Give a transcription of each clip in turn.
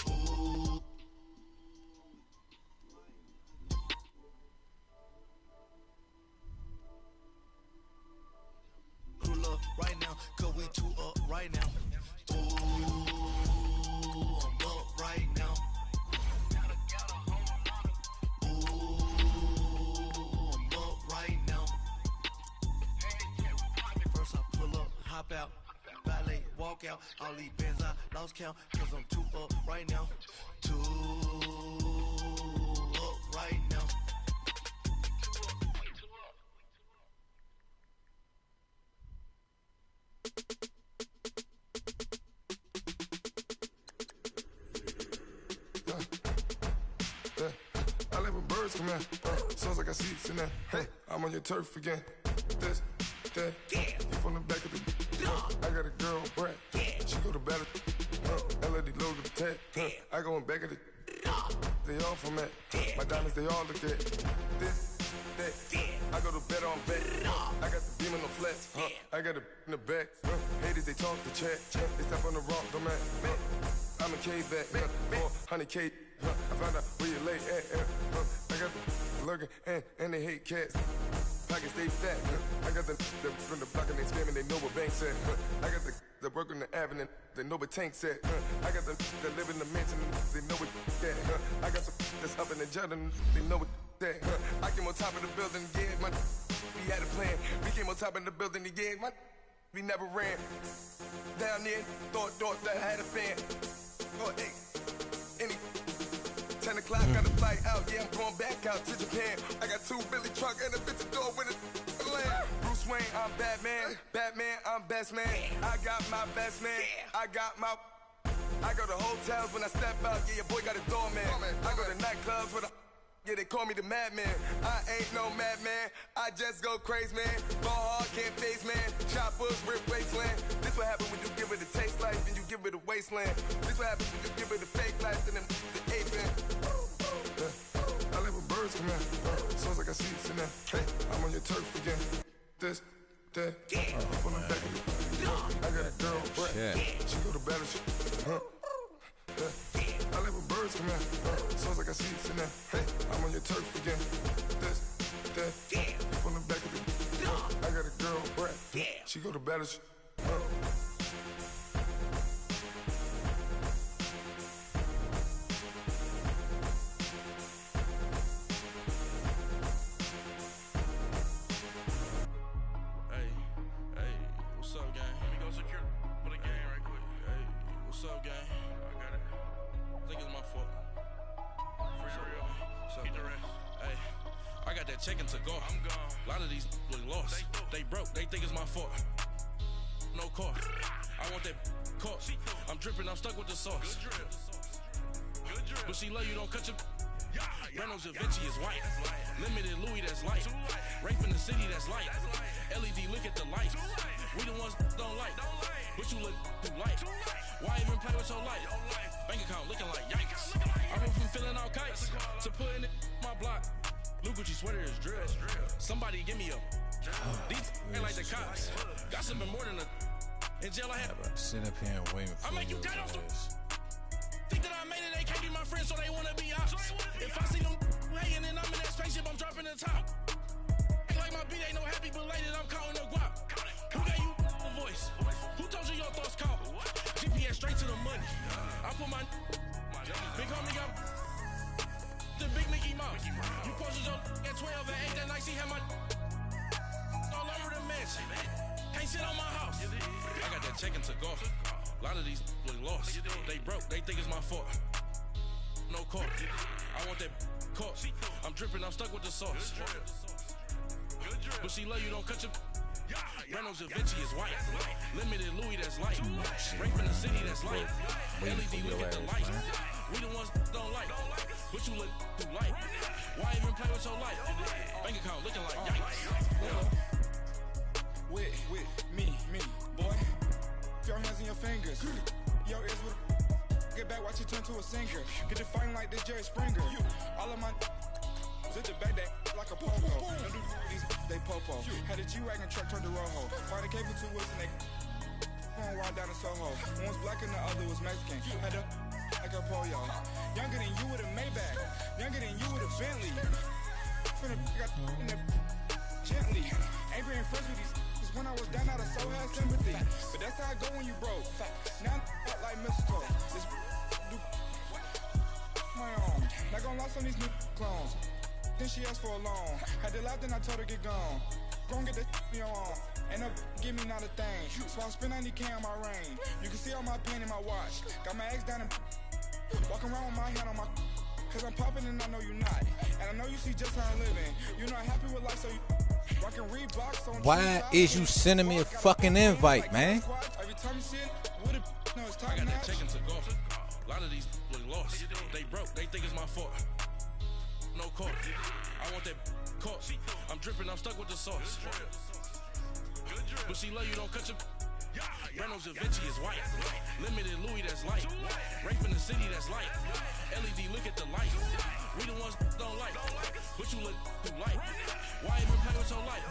Ooh. Pull up right now, cause we two up right now. Ooh, I'm up right now. Ooh, I'm up right now. First I pull up, hop out, valet, walk out. All these bands I lost count, cause I'm two up right now. Two up right now. I live with birds come in. Sounds like I seats in there. I'm on your turf again. This, that, you from the back of the. I got a girl, Brad. She go to battle. LED logo the tag. I go in back of the. They all from that. My diamonds, they all look at. This, that. I go to bed on bed. I got the beam in the flats. I got it in the back. Haters, they talk the chat. They step on the rock, don't man. I'm a K-back. 400K. I found out where you lay at. I got the lurking and they hate cats. Pockets stay fat. I got the from the block and they scamming, they know what banks at. I got the work on the avenue, they know what tanks at. I got the live in the mansion, they know what that. I got some that's up in the jet and they know what that. I came on top of the building, yeah, my we had a plan. We came on top of the building, yeah, my we never ran. Down there, thought that I had a fan. Oh, hey, any 10 o'clock, got a flight out, yeah, I'm going back out to Japan. I got 2 Billy truck and a bitch door with a land. Bruce Wayne, I'm Batman. Batman, I'm best man. I got my best man. I go to hotels when I step out, yeah, your boy got a doorman. I go to nightclubs with a, yeah, they call me the madman. I ain't no madman, I just go crazy, man. Ball hard, can't face, man. Choppers, rip wasteland. This what happen when you give it a taste life and you give it a wasteland. This what happens when you give it a fake life and then the ape in. I live with birds come in. Sounds like I see it in there. I'm on your turf again. This, that, from the back of the. I got a girl, Brad. She go to battle shit. I live with birds come in. Sounds like I see it in there. I'm on your turf again. This, that, from the back of the. I got a girl, Brad. She go to battle shit. Checking to go. I'm gone. A lot of these look lost. They broke. They think it's my fault. No car. I want that car. I'm dripping. I'm stuck with the sauce. Good drip. Good drip. But she love you. Don't cut your. Reynolds Da Vinci is white. Limited Louis that's light. Rape in the city that's light. LED look at the lights. We the ones don't like. But you look too light. Why even play with your life? Bank account looking like yikes. I went from filling out kites to putting it in my block. Blue Gucci sweater is drill. Somebody give me a. These ain't like the cops. Got something more than a. In jail I had. Sit up here and wait for I make you get off the. Think that I made it, they can't be my friends, so they wanna be ops. If I see them hanging and I'm in that spaceship, I'm dropping the top. Ain't like my beat ain't no happy belated, I'm counting the guap. Who gave you a voice? Who told you your thoughts count? GPS straight to the money. I put my big homie got the big Mickey Mouse. You posted your at 12 and 8 that night, she had my all over the mansion. Can't sit on my house. I got that checking to go. A lot of these look lost. They broke, they think it's my fault. No car. I want that car. I'm dripping, I'm stuck with the sauce. But she love you, don't cut your. Reynolds Da Vinci is white. Limited Louis that's light. Rape in the city that's light. LED look at the lights. We the ones don't like. But you look too light. Why even play with your life? Bank account looking like yikes. With me, boy. Your hands in your fingers. Your ears with get back, watch you turn to a singer. Get it fighting like this Jerry Springer. All of my sit the back that like a popo. Don't do these, they popo. Had a G-Wagon truck turned to Rojo. Find a cable 2 wheels and they ride down in Soho. One was black and the other was Mexican. Had a like a polio. Younger than you with a Maybach. Younger than you with a Bentley. Finna got in the gently. Ain't been friends with these cause when I was down out of so had sympathy. But that's how I go when you broke. Now I'm like mistletoe. This do my own. Not gonna lost on these new clones. Then she asked for a loan. Had to laugh, then I told her get gone. Gon' get that me on. Ain't no give me not a thing. So I spend 90K on my ring. You can see all my pain in my watch. Got my ex down and walking around with my hand on my cause I'm popping and I know you not. And I know you see just how I'm living. You're not happy with life, so you rockin' Reeboks on. Why is you sending me a fucking invite, man? Every time you see it, what it no, it's I got that chicken to go. A lot of these look lost. They broke, they think it's my fault. No court. I want that court. I'm dripping, I'm stuck with the sauce. But she love you, don't cut your. Reynolds Da Vinci is white. Limited Louis, that's light. Rape in the city, that's light. LED, look at the light. We the ones don't like. But you look too light. Why even play with your life?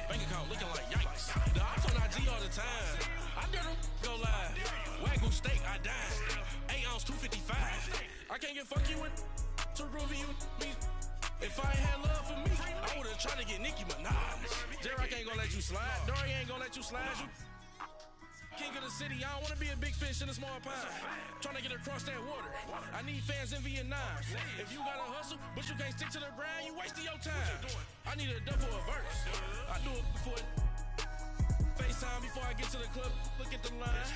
Bank account looking like yikes. The ops on IG all the time. I dare them go live. Wagyu steak, I died. 8 ounce, 255. I can't get fuck you with to groovy you me. If I ain't had love for me, I would've tried to get Nicki Minaj. J-Rock ain't gonna let you slide. Dory ain't gonna let you slide. You king of the city, I don't wanna be a big fish in a small pond. Trying to get across that water. I need fans in Vietnam. If you gotta hustle, but you can't stick to the grind, you wasting your time. I need a dub for a verse. I do it for FaceTime before I get to the club. Look at the line.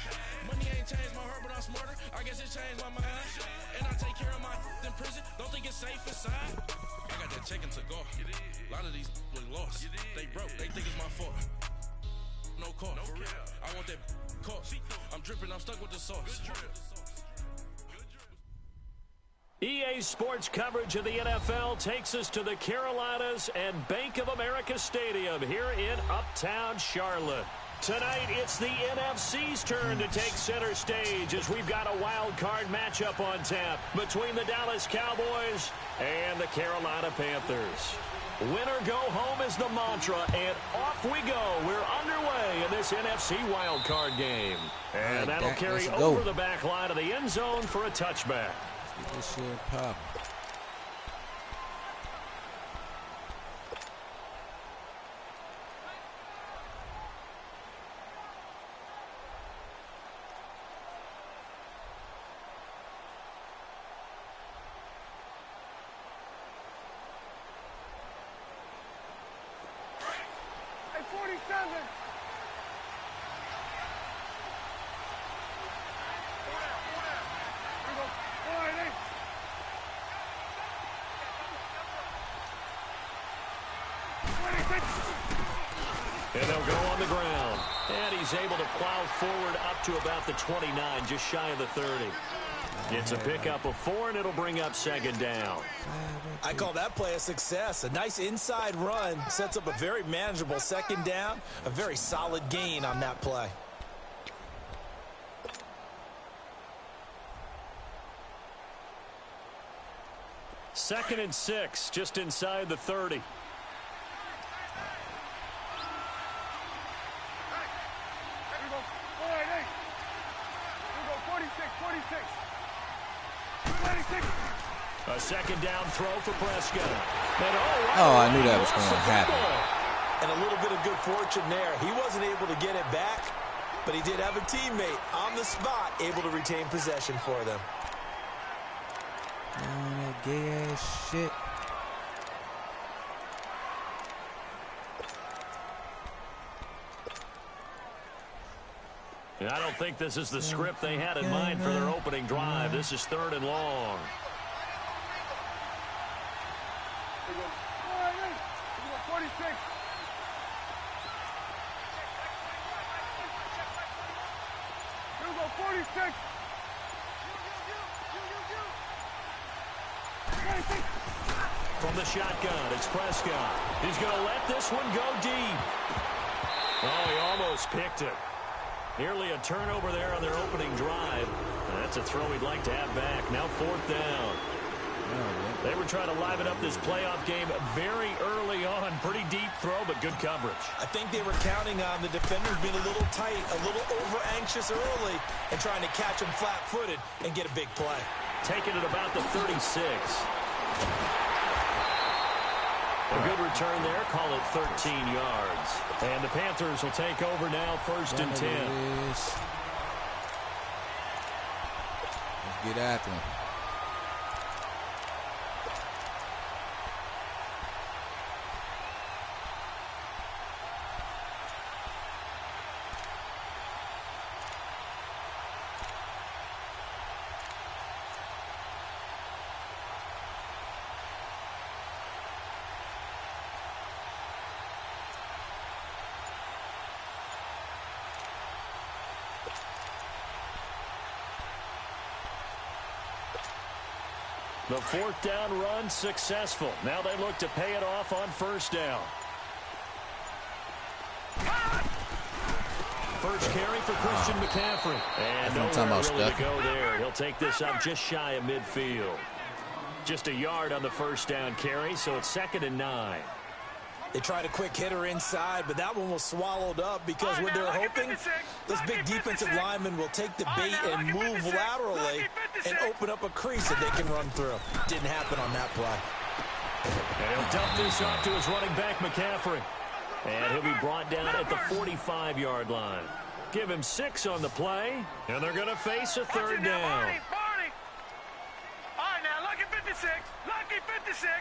Money ain't changed my heart, but I'm smarter. I guess it changed my mind. And I take care of my in prison. Don't think it's safe inside. I got that chicken to go. A lot of these look lost. They broke. They think it's my fault. No court. I want that court. I'm dripping. I'm stuck with the sauce. EA Sports coverage of the NFL takes us to the Carolinas and Bank of America Stadium here in Uptown Charlotte. Tonight, it's the NFC's turn to take center stage as we've got a wild card matchup on tap between the Dallas Cowboys and the Carolina Panthers. Winner go home is the mantra, and off we go. We're underway in this NFC wild card game. And that'll carry over the back line of the end zone for a touchback. This shit pop. Hey, 47. And they'll go on the ground. And he's able to plow forward up to about the 29, just shy of the 30. It's a pickup of 4, and it'll bring up second down. I call that play a success. A nice inside run sets up a very manageable second down. A very solid gain on that play. Second and 6, just inside the 30. A second down throw for Prescott. And I knew that was going to happen. And a little bit of good fortune there. He wasn't able to get it back, but he did have a teammate on the spot able to retain possession for them. That gay ass shit. I don't think this is the script they had in mind for their opening drive. This is 3rd and long. From the shotgun, it's Prescott. He's going to let this one go deep. Oh, he almost picked it. Nearly a turnover there on their opening drive. That's a throw he'd like to have back. Now 4th down. They were trying to liven up this playoff game very early on. Pretty deep throw, but good coverage. I think they were counting on the defenders being a little tight, a little over-anxious early, and trying to catch them flat-footed and get a big play. Taking it about the 36. A good return there. Call it 13 yards. And the Panthers will take over now, 1st and 10. Let's get after him. The 4th down run successful. Now they look to pay it off on 1st down. First carry for Christian McCaffrey. And nowhere really to go there. He'll take this up just shy of midfield. Just a yard on the 1st down carry, so it's 2nd and 9. They tried a quick hitter inside, but that one was swallowed up because what they're hoping, this big defensive lineman will take the bait and move laterally and open up a crease that they can run through. Didn't happen on that play. And he'll dump this off to his running back, McCaffrey. And he'll be brought down at the 45-yard line. Give him 6 on the play, and they're going to face a 3rd down. All right, now, lucky 56. Lucky 56.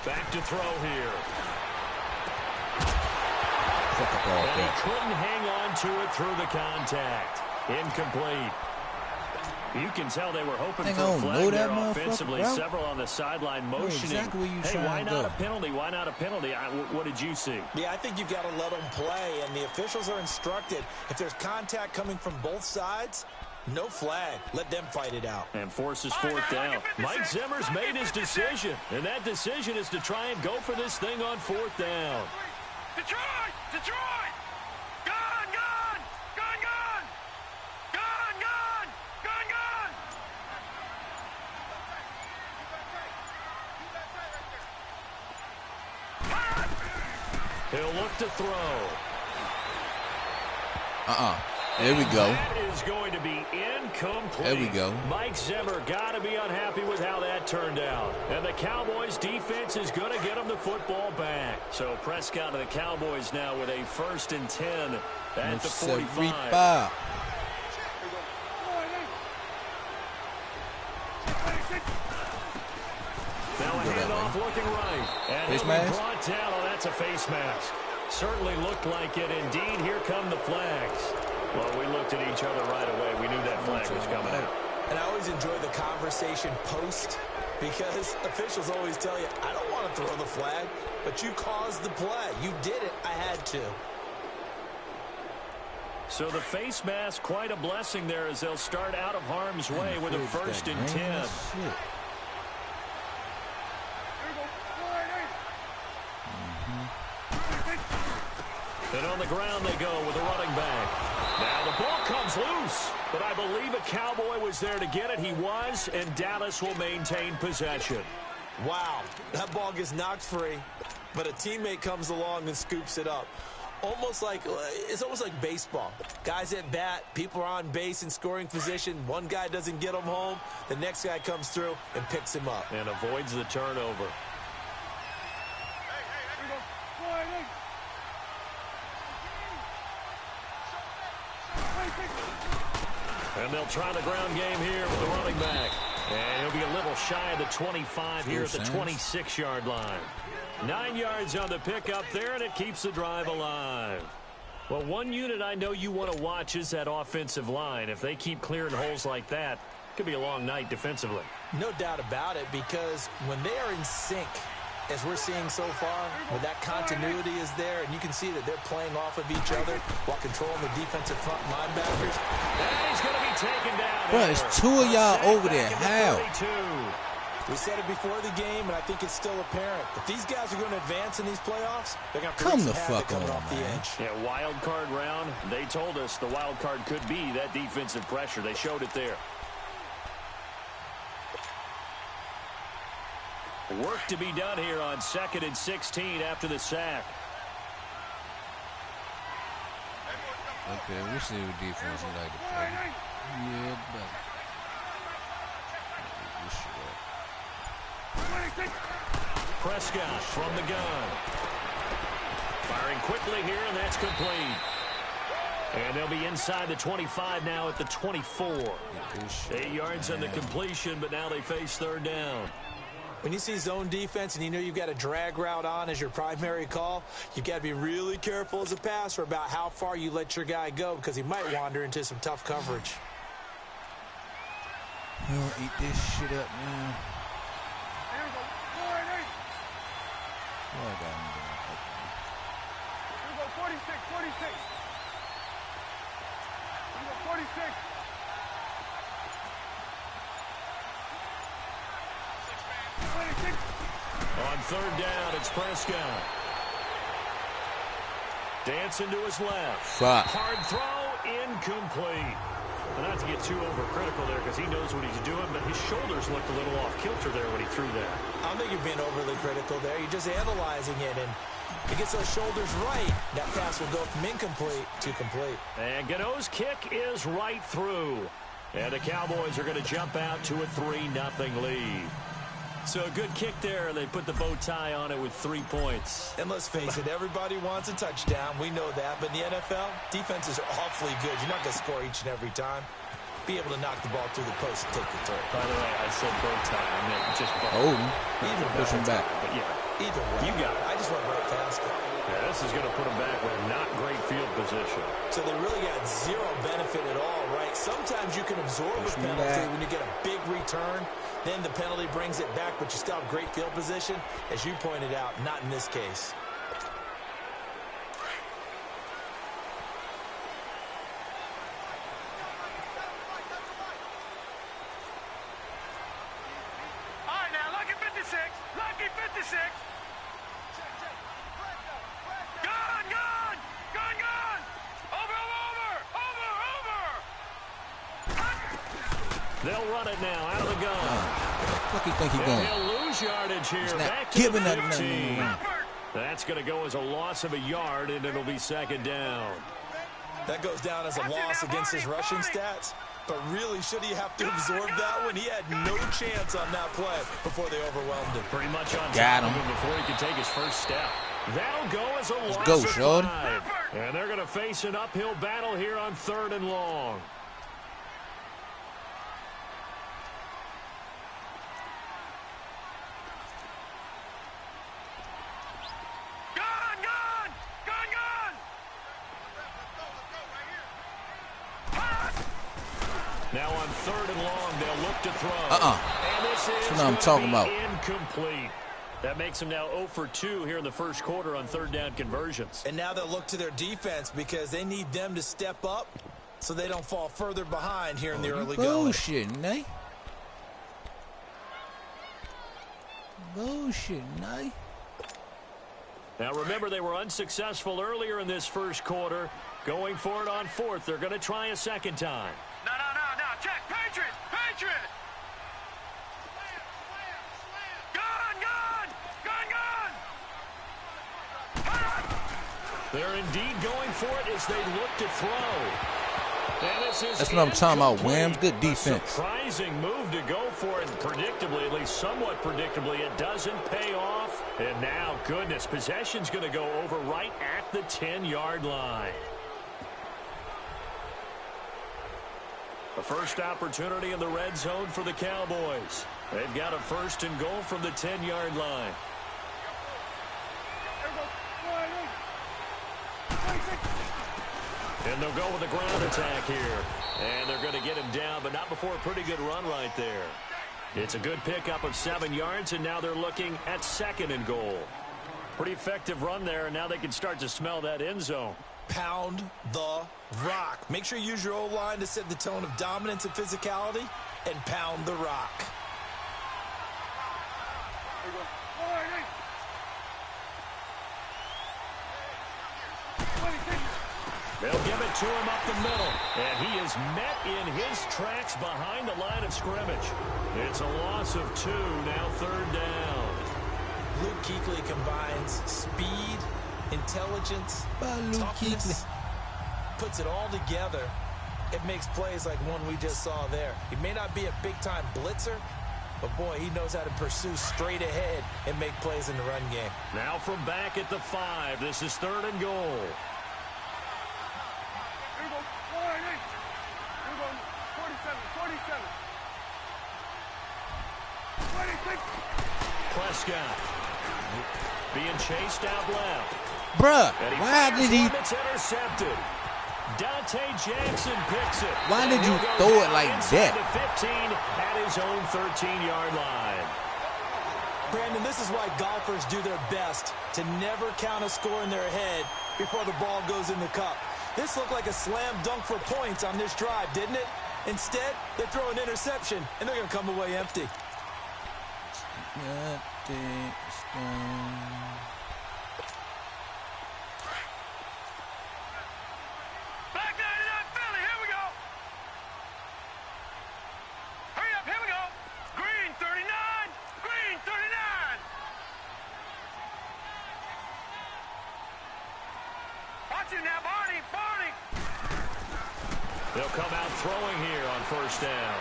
Back to throw here. And he couldn't hang on to it through the contact. Incomplete. You can tell they were hoping for a flag there offensively. Several on the sideline motioning. Hey, why not a penalty? Why not a penalty? What did you see? Yeah, I think you've got to let them play, and the officials are instructed. If there's contact coming from both sides, no flag. Let them fight it out. And forces 4th down. Mike Zimmer's made his decision, and that decision is to try and go for this thing on 4th down. Detroit! Detroit! Gone! Gone! Gone! Gone! Gone! Gone! Gone! Gone! He'll look to throw. There we go. That is going to be incomplete. There we go. Mike Zimmer got to be unhappy with how that turned out. And the Cowboys defense is going to get him the football back. So Prescott and the Cowboys now with a 1st and 10 at the 45. Now a handoff looking right. And he'll be brought down. Oh, that's a face mask. Certainly looked like it. Indeed, here come the flags. Well, we looked at each other right away. We knew that flag was coming out. And I always enjoy the conversation post because officials always tell you, I don't want to throw the flag, but you caused the play. You did it. I had to. So the face mask, quite a blessing there as they'll start out of harm's way with a 1st and 10. And on the ground they go with a running back. Now the ball comes loose, but I believe a Cowboy was there to get it. He was, and Dallas will maintain possession. Wow, that ball gets knocked free, but a teammate comes along and scoops it up. It's almost like baseball. Guys at bat, people are on base in scoring position. One guy doesn't get him home. The next guy comes through and picks him up. And avoids the turnover. And they'll try the ground game here with the running back. And he'll be a little shy of the 25 here at the 26-yard line. 9 yards on the pickup there, and it keeps the drive alive. Well, one unit I know you want to watch is that offensive line. If they keep clearing holes like that, it could be a long night defensively. No doubt about it, because when they are in sync, as we're seeing so far, when that continuity is there, and you can see that they're playing off of each other while controlling the defensive front linebackers. And he's going to be taken down. Bro, it's 2 of y'all over there. How? We said it before the game, and I think it's still apparent. If these guys are going to advance in these playoffs, they're going to come the fuck on, off the man. edge. Yeah, wild card round. They told us the wild card could be that defensive pressure. They showed it there. Work to be done here on 2nd and 16 after the sack. Okay, we'll see what defense he like to play. Yeah, but Prescott from the gun. Firing quickly here, and that's complete. And they'll be inside the 25 now at the 24. 8 yards on the completion, but now they face 3rd down. When you see zone defense and you know you've got a drag route on as your primary call, you've got to be really careful as a passer about how far you let your guy go because he might wander into some tough coverage. He'll eat this shit up, man. Oh, I got him. Here we go, 46, 46. Here we go, 46. On 3rd down, it's Prescott. Dancing to his left. Fuck. Hard throw, incomplete. Well, not to get too overcritical there because he knows what he's doing, but his shoulders looked a little off kilter there when he threw that. I don't think you're being overly critical there. You're just analyzing it, and if he gets those shoulders right, that pass will go from incomplete to complete. And Gano's kick is right through. And the Cowboys are going to jump out to a 3-0 lead. So a good kick there. They put the bow tie on it with 3 points. And let's face it, everybody wants a touchdown. We know that. But in the NFL, defenses are awfully good. You're not going to score each and every time. Be able to knock the ball through the post and take the throw. By the way, I said bow tie. I meant just bow. Hold him. Either Push him back. But yeah, Either way. you got it. I just went right past it. Yeah, this is going to put them back with not great field position. So they really got zero benefit at all, right? Sometimes you can absorb a penalty when you get a big return. Then the penalty brings it back, but you still have great field position. As you pointed out, not in this case. All right, now, lucky 56. Lucky 56. Gun, gun. Gun, gun. Over, over, over, over. They'll run it now out of the gun. Fuck you think he And going? he'll lose yardage here. He's not Back to giving the that 15. nothing. That's going to go as a loss of a yard, and it'll be 2nd down. That goes down as a loss against his rushing stats. But really, should he have to absorb that one? He had no chance on that play before they overwhelmed him. Pretty much on Got top of him. him before he could take his first step. That'll go as a loss go, of Shorty. 5. And they're going to face an uphill battle here on 3rd and long. Gun, gun. Gun, gun. Now on 3rd and long, they'll look to throw. And this is That's what I'm gonna talking be about. incomplete. That makes them now 0 for 2 here in the first quarter on 3rd down conversions. And now they'll look to their defense because they need them to step up so they don't fall further behind here in the early going. Bullshitting, eh? Bullshitting, eh? Now remember, they were unsuccessful earlier in this first quarter. Going for it on 4th. They're going to try a second time. No. Check. Patriot. Patriot. Gun, gun. Gun, gun. They're indeed going for it as they look to throw. And this is That's what I'm talking about, incomplete. Williams. Good defense. A surprising move to go for it. Predictably, at least somewhat predictably, it doesn't pay off. And now, goodness, possession's going to go over right at the 10-yard line. The first opportunity in the red zone for the Cowboys. They've got a 1st and goal from the 10-yard line. And they'll go with a ground attack here. And they're going to get him down, but not before a pretty good run right there. It's a good pickup of 7 yards, and now they're looking at 2nd and goal. Pretty effective run there, and now they can start to smell that end zone. Pound the rock. Make sure you use your O-line to set the tone of dominance and physicality, and pound the rock. They'll give it to him up the middle, and he is met in his tracks behind the line of scrimmage. It's a loss of 2, now 3rd down. Luke Kuechly combines speed, intelligence, toughness, puts it all together. It makes plays like one we just saw there. He may not be a big-time blitzer, but, boy, he knows how to pursue straight ahead and make plays in the run game. Now from back at the 5, this is 3rd and goal. Here we go. 47. 26. Prescott being chased out left. Bruh, And why did he? It's intercepted. Dante Jackson picks it. Why did And you he'll go throw it down like inside that? the 15 at his own 13-yard line. Brandon, this is why golfers do their best to never count a score in their head before the ball goes in the cup. This looked like a slam dunk for points on this drive, didn't it? Instead, they throw an interception, and they're going to come away empty. Back 99 Philly, here we go. Hurry up, here we go. Green 39. Green 39. Watch it now, Barney. They'll come out throwing here on 1st down.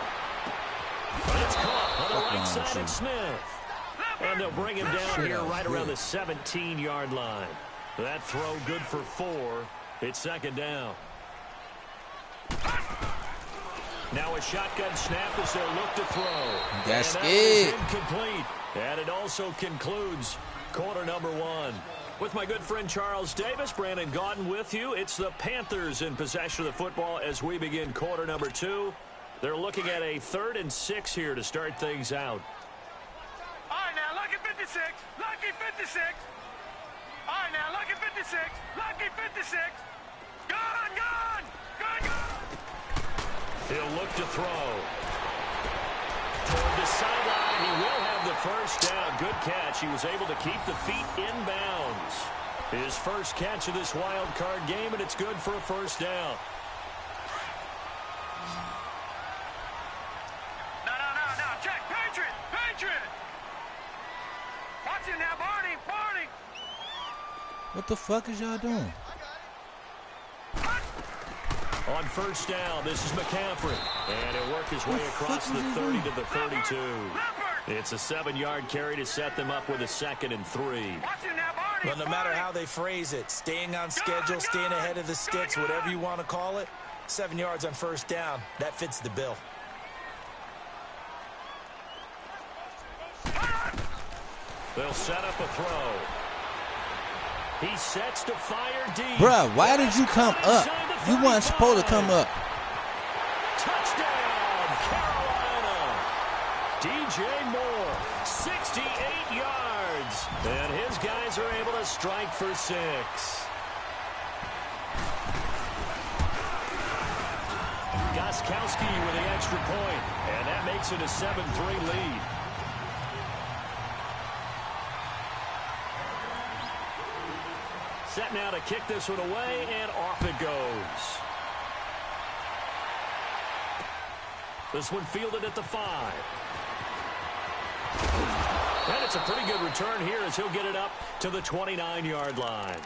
But it's caught on the right side of Smith. And they'll bring him down here right around the 17-yard line. That throw good for 4. It's 2nd down. Now a shotgun snap as they'll look to throw. That's and that it. is incomplete. And it also concludes quarter number 1. With my good friend Charles Davis, Brandon Gaudin with you. It's the Panthers in possession of the football as we begin quarter number 2. They're looking at a 3rd and 6 here to start things out. All right, now, lucky 56. Lucky 56. All right, now, lucky 56. Lucky 56. Gone. He'll look to throw. Toward the sideline, he will have the 1st down. Good catch. He was able to keep the feet inbounds. His first catch of this wild card game, and it's good for a 1st down. No. Check. Patriot. Watch it now, Barney. What the fuck is y'all doing? On 1st down, this is McCaffrey. And he'll work his way across the 30 to the 32. It's a 7-yard carry to set them up with a 2nd and 3. Watch it now, Barney. Well, no matter how they phrase it, staying on schedule, staying ahead of the sticks, whatever you want to call it, 7 yards on 1st down, that fits the bill. They'll set up a throw. He sets to fire deep. Bruh, why did you come up? You weren't supposed to come up. Touchdown, Carolina. DJ Moore, 68 yards. And his guys are able to strike for 6. Gostkowski with the extra point. And that makes it a 7-3 lead. Set now to kick this one away, and off it goes. This one fielded at the 5. And it's a pretty good return here as he'll get it up to the 29-yard line.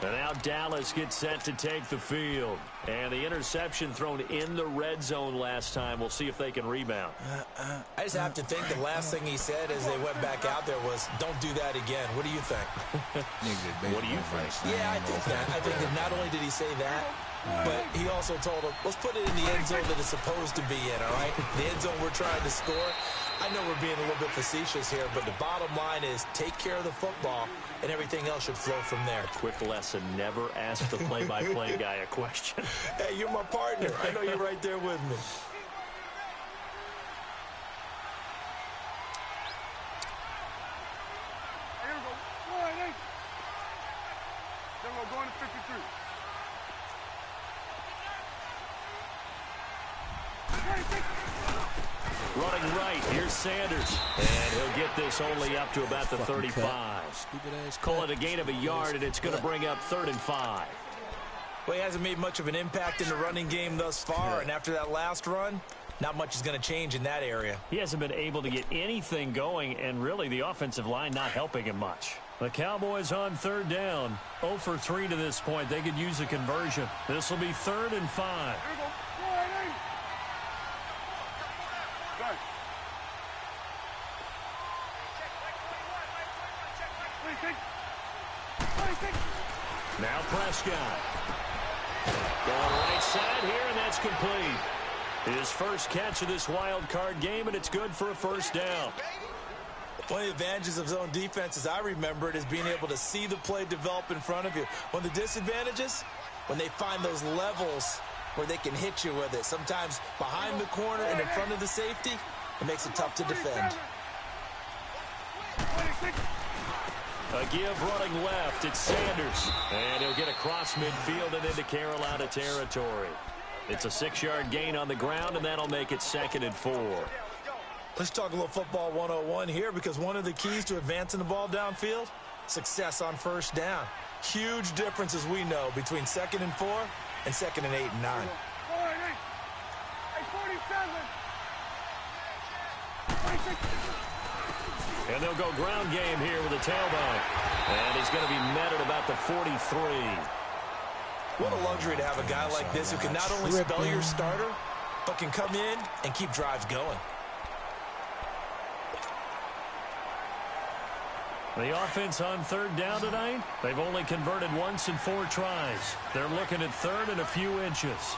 And now Dallas gets set to take the field. And the interception thrown in the red zone last time. We'll see if they can rebound. I just have to think the last thing he said as they went back out there was, don't do that again. What do you think? What do you think? Yeah, I think that. I think that not only did he say that, but he also told him, let's put it in the end zone that it's supposed to be in, all right? The end zone we're trying to score. I know we're being a little bit facetious here, but the bottom line is take care of the football, and everything else should flow from there. Quick lesson, never ask the play-by-play guy a question. Hey, you're my partner. I know you're right there with me. Here we go. 1-8. Then we're going to 53. Running right, here's Sanders. And he'll get this only up to about the 35. Call it a gain of a yard, and it's going to bring up 3rd and 5. Well, he hasn't made much of an impact in the running game thus far, and after that last run, not much is going to change in that area. He hasn't been able to get anything going, and really the offensive line not helping him much. The Cowboys on third down. 0 for 3 to this point. They could use a conversion. This will be 3rd and 5. Now Prescott. Going right side here, and that's complete. His first catch of this wild card game, and it's good for a first down. One of the advantages of zone defense, as I remember it, is being able to see the play develop in front of you. One of the disadvantages, when they find those levels where they can hit you with it. Sometimes behind the corner and in front of the safety, it makes it tough to defend. A give running left. It's Sanders. And he'll get across midfield and into Carolina territory. It's a 6-yard gain on the ground, and that'll make it 2nd and 4. Let's talk a little football 101 here, because one of the keys to advancing the ball downfield, success on first down. Huge difference, as we know, between 2nd and 4 and 2nd and 8 and 9. And they'll go ground game here with a tailback. And he's going to be met at about the 43. What a luxury to have a guy like this who can not only spell your starter, but can come in and keep drives going. The offense on third down tonight, they've only converted once in 4 tries. They're looking at 3rd and a few inches.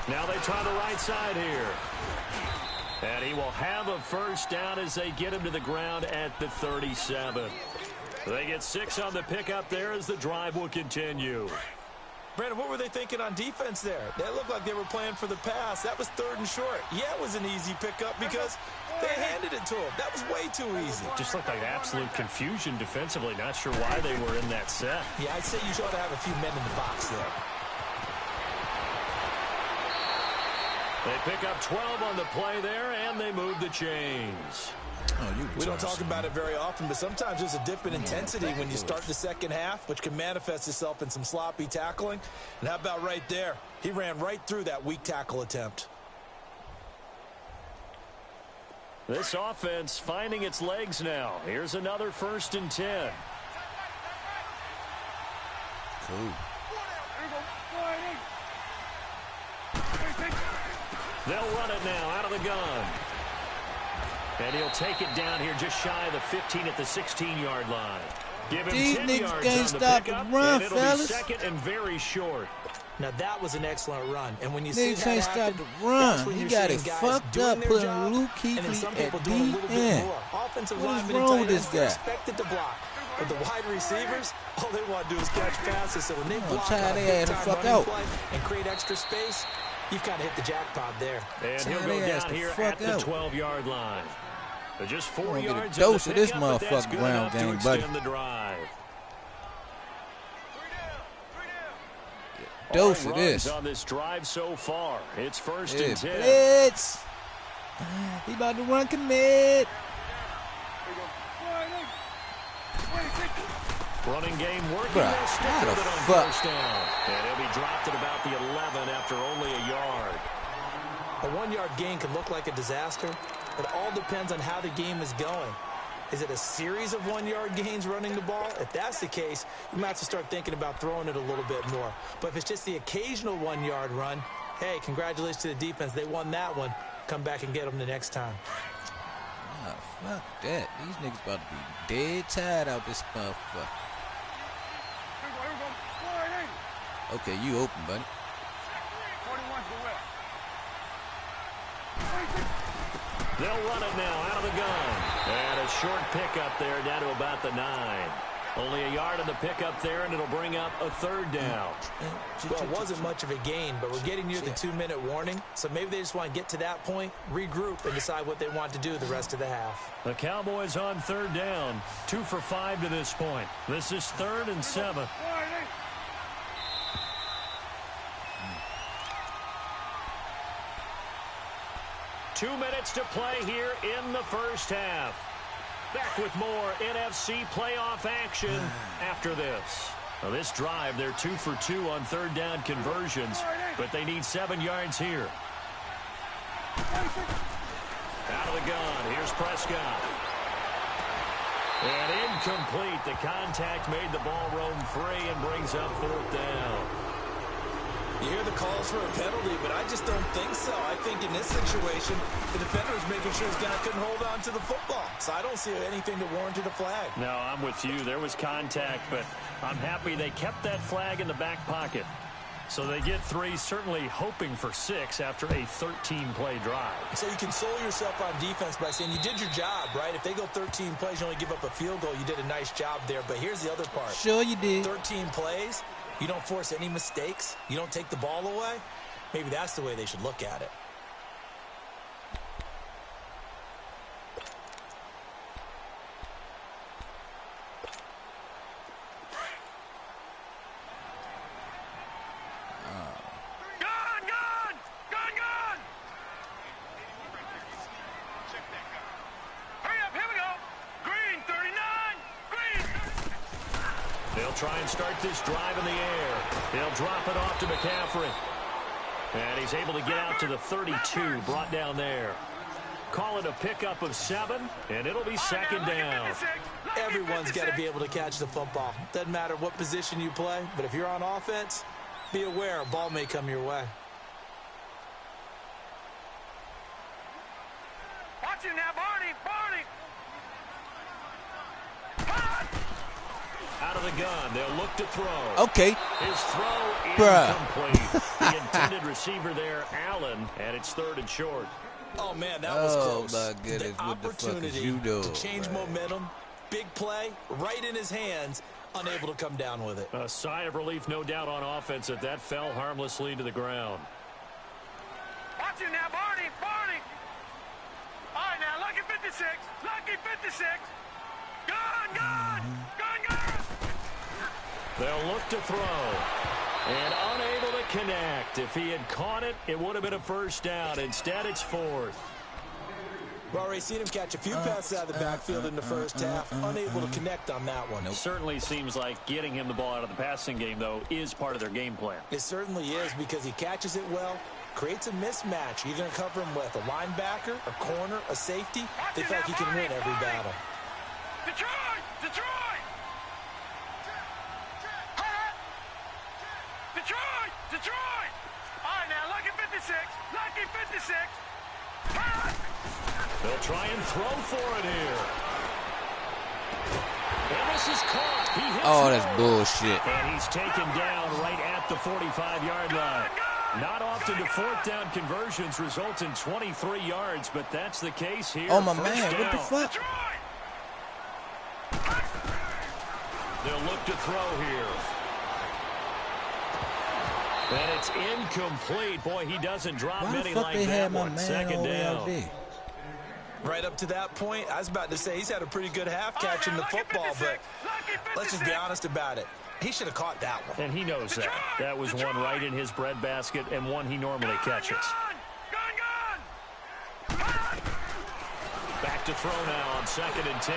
Now they try the right side here. And he will have a first down as they get him to the ground at the 37. They get 6 on the pickup there as the drive will continue. Brandon, what were they thinking on defense there? They looked like they were playing for the pass. That was 3rd and short. Yeah, it was an easy pickup because they handed it to him. That was way too easy. Just looked like absolute confusion defensively. Not sure why they were in that set. Yeah, I'd say you ought to have a few men in the box there. They pick up 12 on the play there, and they move the chains. We don't talk about it very often, but sometimes there's a dip in intensity when you start the second half, which can manifest itself in some sloppy tackling. And how about right there? He ran right through that weak tackle attempt. This offense finding its legs now. Here's another 1st and 10. Cool. They'll run it now out of the gun. And he'll take it down here just shy of the 15 at the 16-yard line. Give him These 10 niggas yards can't on the stop pickup, the run, and it'll fellas. be 2nd and very short. Now, that was an excellent run. And when you Niggas see can't that happen, stop the run. that's when He you're got seeing it guys fucked doing up, their putting job, Luke and then Kuechly some people at doing a little bit DN. more. Offensive What is linemen and wrong tight with this ends, they're guy? expected to block. But the wide receivers, all they want to do is catch passes. So when they block try on a their ass to big-time fuck running out. play and create extra space, you've kind of hit the jackpot there. And he'll go down here at the 12-yard line. They're just 4 gonna get a yards dose of of the this pickup, but that's motherfucking good ground enough to game, extend buddy. the drive. Dose All of runs this. on this drive so far. It's 1st Yeah, and 10. blitz. He about to run commit. Running game working. Bruh, They'll stick how with the it on fuck? first down. And he'll be dropped at about the 11 after only a yard. A 1-yard gain can look like a disaster. It all depends on how the game is going. Is it a series of 1-yard gains running the ball? If that's the case, you might have to start thinking about throwing it a little bit more. But if it's just the occasional 1-yard run, hey, congratulations to the defense. They won that one. Come back and get them the next time. Oh, fuck that. These niggas about to be dead tired out this motherfucker. Okay, you open, buddy. They'll run it now out of the gun. And a short pickup there down to about the 9. Only a yard on the pickup there, and it'll bring up a 3rd down. Well, it wasn't much of a gain, but we're getting near the 2-minute warning. So maybe they just want to get to that point, regroup, and decide what they want to do the rest of the half. The Cowboys on 3rd down. 2 for 5 to this point. This is 3rd and 7. Two minutes to play here in the first half. Back with more NFC playoff action after this. Now this drive, they're 2 for 2 on third down conversions, but they need 7 yards here. Out of the gun, here's Prescott. And incomplete. The contact made the ball roam free and brings up 4th down. You hear the calls for a penalty, but I just don't think so. I think in this situation, the defender was making sure his guy couldn't hold on to the football. So I don't see anything that warranted a flag. No, I'm with you. There was contact, but I'm happy they kept that flag in the back pocket. So they get 3, certainly hoping for 6 after a 13-play drive. So you console yourself on defense by saying you did your job, right? If they go 13 plays, you only give up a field goal, you did a nice job there. But here's the other part. Sure you did. 13 plays, you don't force any mistakes, you don't take the ball away. Maybe that's the way they should look at it. Try and start this drive in the air. He'll drop it off to McCaffrey. And he's able to get out to the 32, brought down there. Call it a pickup of 7, and it'll be 2nd down. Everyone's got to be able to catch the football. Doesn't matter what position you play, but if you're on offense, be aware a ball may come your way. Watch it now, Barney! Out of the gun, they'll look to throw. Okay. His throw incomplete. The intended receiver there, Allen, and it's 3rd and short. Oh, man, that was close. Oh, my goodness. What the fuck is you doing? To change momentum, big play, right in his hands, unable to come down with it. A sigh of relief, no doubt, on offense that fell harmlessly to the ground. Watch it now, Barney! All right, now, lucky 56! Lucky 56! Gun! They'll look to throw. And unable to connect. If he had caught it, it would have been a 1st down. Instead, it's 4th. We've already seen him catch a few passes out of the backfield in the first half. Unable to connect on that one. It certainly seems like getting him the ball out of the passing game, though, is part of their game plan. It certainly is because he catches it well, creates a mismatch. You're going to cover him with a linebacker, a corner, a safety. They feel like he can win every battle. Detroit! All right, now, lucky 56! Lucky 56! They'll try and throw for it here. And this is caught. He hits that's bullshit. And he's taken down right at the 45-yard line. Not often do 4th down conversions result in 23 yards, but that's the case here. Oh, my man, what the fuck? They'll look to throw here. And it's incomplete. Boy, he doesn't drop many like that one. 2nd down. Right up to that point, I was about to say he's had a pretty good half catching the football, but let's just be honest about it. He should have caught that one. And he knows that. That was one right in his breadbasket and one he normally catches. Back to throw now on 2nd and 10.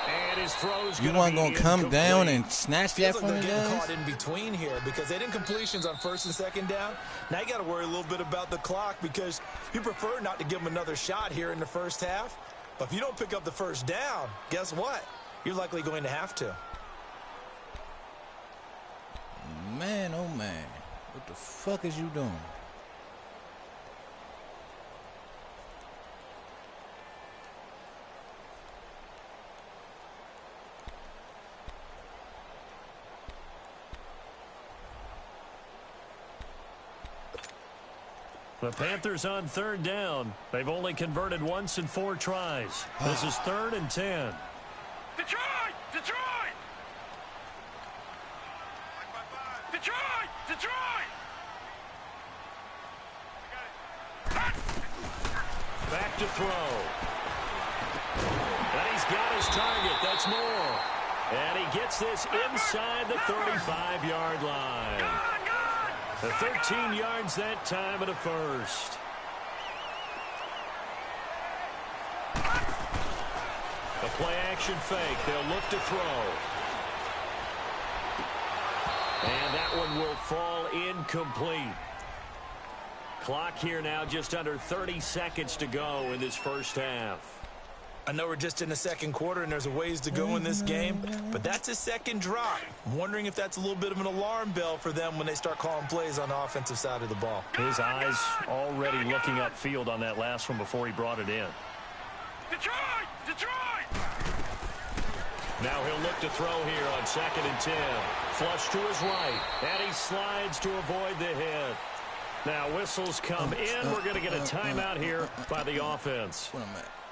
And his throw's you weren't going to come down and snatch that from him? Getting caught in between here because they didn't completions on 1st and 2nd down. Now you got to worry a little bit about the clock because you prefer not to give them another shot here in the first half. But if you don't pick up the 1st down, guess what? You're likely going to have to. Man, oh man. What the fuck is you doing? The Panthers on 3rd down. They've only converted once in 4 tries. This is 3rd and 10. Detroit! Back to throw. And he's got his target. That's more. And he gets this inside the 35-yard line. The 13 yards that time at a 1st. A play-action fake. They'll look to throw. And that one will fall incomplete. Clock here now just under 30 seconds to go in this first half. I know we're just in the second quarter and there's a ways to go in this game, but that's a second drop. I'm wondering if that's a little bit of an alarm bell for them when they start calling plays on the offensive side of the ball. His eyes already looking upfield on that last one before he brought it in. Detroit! Detroit! Now he'll look to throw here on 2nd and 10. Flush to his right, and he slides to avoid the hit. Now whistles come in. We're going to get a timeout here by the offense,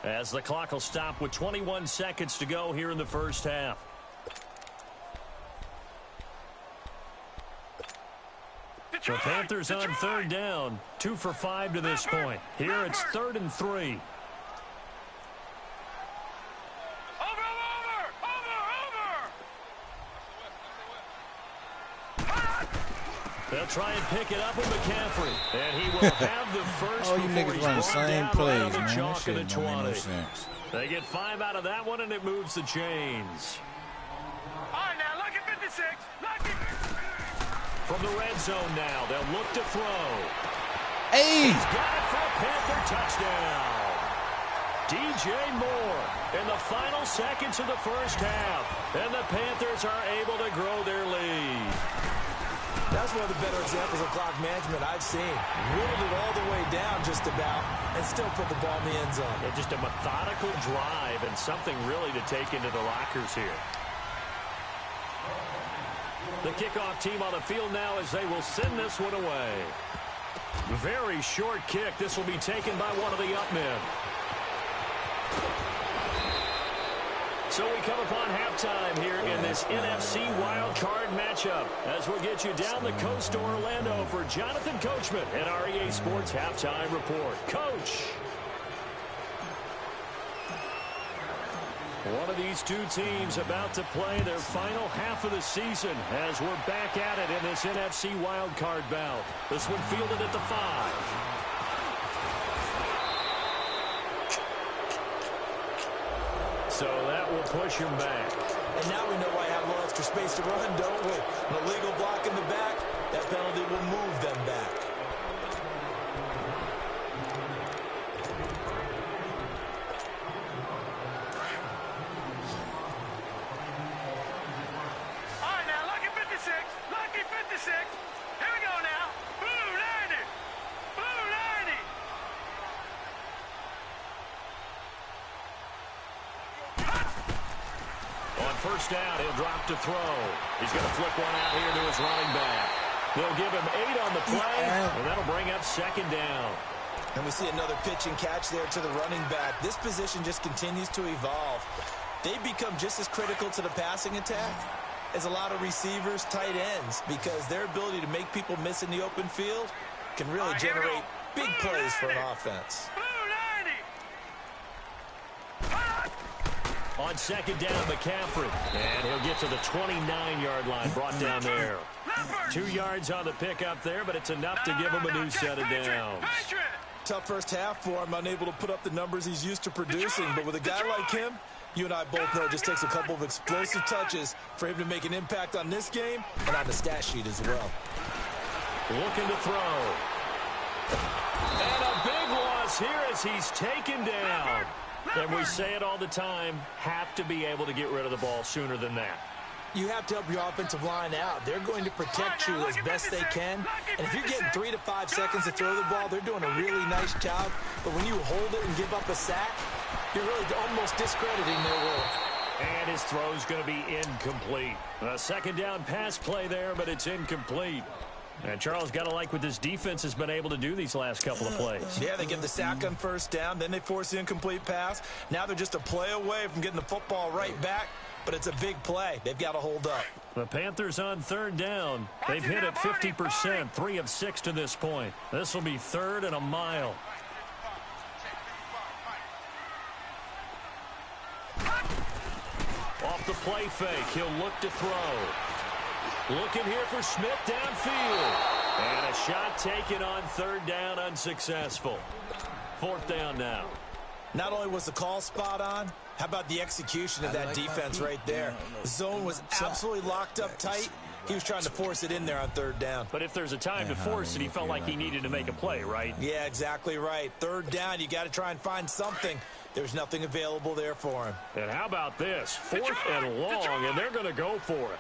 as the clock will stop with 21 seconds to go here in the first half. The Panthers on 3rd down, 2 for 5 to this point. Here it's 3rd and 3. They'll try and pick it up with McCaffrey, and he will have the first. Oh, you niggas run the same plays, man. That shit don't make no sense. They get 5 out of that one, and it moves the chains. All right, now, lucky 56. Lucky. From the red zone now, they'll look to throw. Hey! He's got it for a Panther touchdown. DJ Moore in the final seconds of the first half, and the Panthers are able to grow their lead. That's one of the better examples of clock management I've seen. Whittled it all the way down just about and still put the ball in the end zone. Yeah, just a methodical drive and something really to take into the lockers here. The kickoff team on the field now as they will send this one away. Very short kick. This will be taken by one of the up men. So we come upon halftime here in this NFC wildcard matchup as we'll get you down the coast to Orlando for Jonathan Coachman and our EA Sports Halftime Report. Coach! One of these two teams about to play their final half of the season as we're back at it in this NFC wildcard bout. This one fielded at the 5. So that will push him back. And now we know why I have a little extra space to run, don't we? An illegal block in the back, that penalty will move them back. All right, now, lucky 56. Lucky 56. Here we go now. Blue 90. Blue 90. On first down, he'll drop to throw. He's going to flip one out here to his running back. They'll give him 8 on the play, and that'll bring up 2nd down. And we see another pitch and catch there to the running back. This position just continues to evolve. They become just as critical to the passing attack as a lot of receivers, tight ends, because their ability to make people miss in the open field can really generate big plays for an offense. On 2nd down, McCaffrey. And he'll get to the 29-yard line, brought down there. 2 yards on the pickup there, but it's enough to give him a new set of downs. Tough first half for him, unable to put up the numbers he's used to producing. But with a guy like him, you and I both know it just takes a couple of explosive touches for him to make an impact on this game and on the stat sheet as well. Looking to throw. And a big loss here as he's taken down. And we say it all the time, have to be able to get rid of the ball sooner than that. You have to help your offensive line out. They're going to protect you as best they can. And if you're getting 3 to 5 seconds to throw the ball, they're doing a really nice job. But when you hold it and give up a sack, you're really almost discrediting their work. And his throw's going to be incomplete. A 2nd down pass play there, but it's incomplete. And Charles, got to like what this defense has been able to do these last couple of plays. Yeah, they get the sack on first down, then they force the incomplete pass. Now they're just a play away from getting the football right back, but it's a big play. They've got to hold up. The Panthers on 3rd down. They've hit it 50%, 3 of 6 to this point. This will be 3rd and a mile. Off the play fake, he'll look to throw. Looking here for Smith downfield. And a shot taken on 3rd down, unsuccessful. 4th down now. Not only was the call spot on, how about the execution of that defense right there? The zone was absolutely locked up tight. He was trying to force it in there on third down. But if there's a time to force it, he felt like he needed to make a play, right? Yeah, exactly right. Third down, you got to try and find something. There's nothing available there for him. And how about this? 4th and long, and they're going to go for it.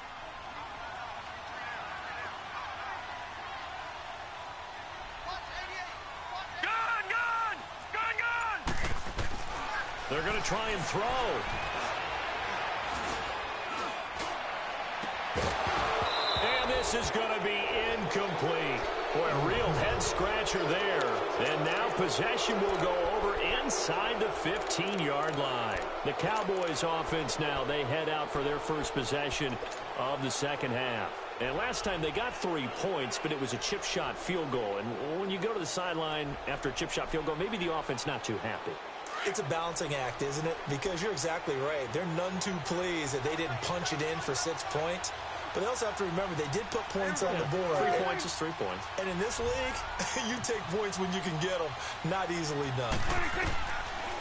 They're going to try and throw. And this is going to be incomplete. Boy, a real head-scratcher there. And now possession will go over inside the 15-yard line. The Cowboys offense now, they head out for their first possession of the second half. And last time they got 3 points, but it was a chip shot field goal. And when you go to the sideline after a chip shot field goal, maybe the offense not too happy. It's a balancing act, isn't it? Because you're exactly right. They're none too pleased that they didn't punch it in for 6 points. But they also have to remember they did put points on the board. 3 points is 3 points. And in this league, you take points when you can get them. Not easily done.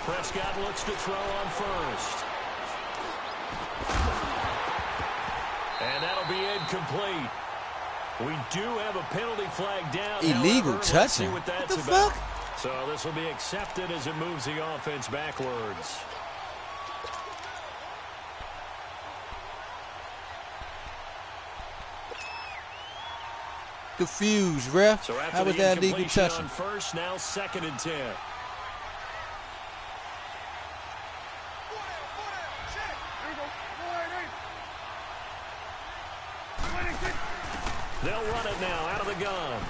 Prescott looks to throw on first. And that'll be incomplete. We do have a penalty flag down. Illegal touching. What the fuck? So this will be accepted as it moves the offense backwards. Confused, ref. So how was that illegal touching? On first, now 2nd and 10. They'll run it now out of the gun.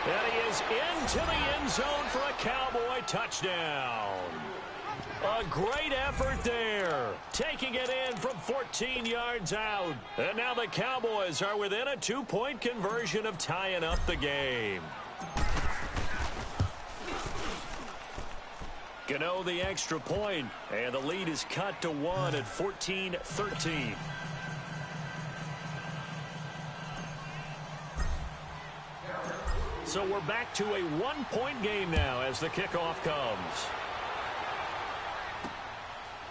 And he is into the end zone for a Cowboy touchdown. A great effort there. Taking it in from 14 yards out. And now the Cowboys are within a 2-point conversion of tying up the game. Gano the extra point, and the lead is cut to 1 at 14-13. So we're back to a 1-point game now as the kickoff comes.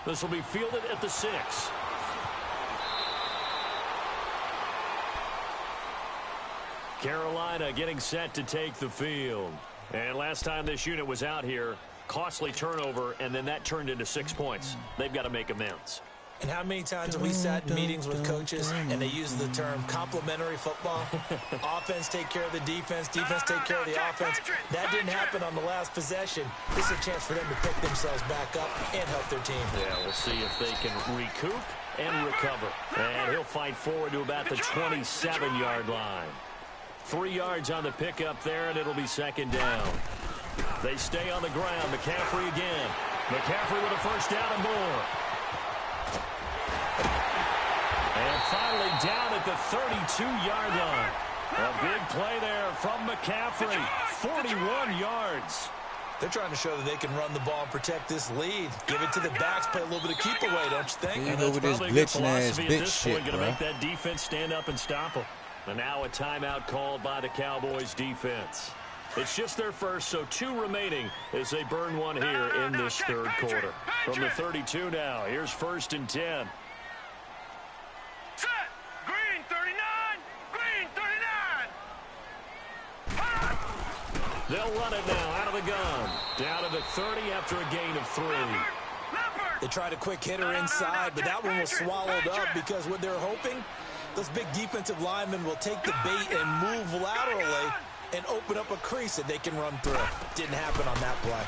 This will be fielded at the 6. Carolina getting set to take the field. And last time this unit was out here, costly turnover, and then that turned into 6 points. They've got to make amends. And how many times have we sat in meetings with coaches and they use the term complementary football? Offense take care of the defense, defense take care of the offense. That didn't happen on the last possession. This is a chance for them to pick themselves back up and help their team. Yeah, we'll see if they can recoup and recover. And he'll fight forward to about the 27-yard line. 3 yards on the pickup there, and it'll be 2nd down. They stay on the ground. McCaffrey again. McCaffrey with a first down and more. And finally down at the 32-yard line. A big play there from McCaffrey. 41 yards. They're trying to show that they can run the ball and protect this lead. Give it to the backs, play a little bit of keep away, don't you think? And that's probably a good philosophy at this point. Going to make that defense stand up and stop them. And now a timeout called by the Cowboys defense. It's just their first, so 2 remaining as they burn one here in this third quarter. From the 32 now, here's 1st and 10. Set. Green 39. Green 39. They'll run it now out of the gun. Down to the 30 after a gain of 3. They tried a quick hitter inside, but that one was swallowed up because what they're hoping, those big defensive linemen will take the bait and move laterally and open up a crease that they can run through. Didn't happen on that play.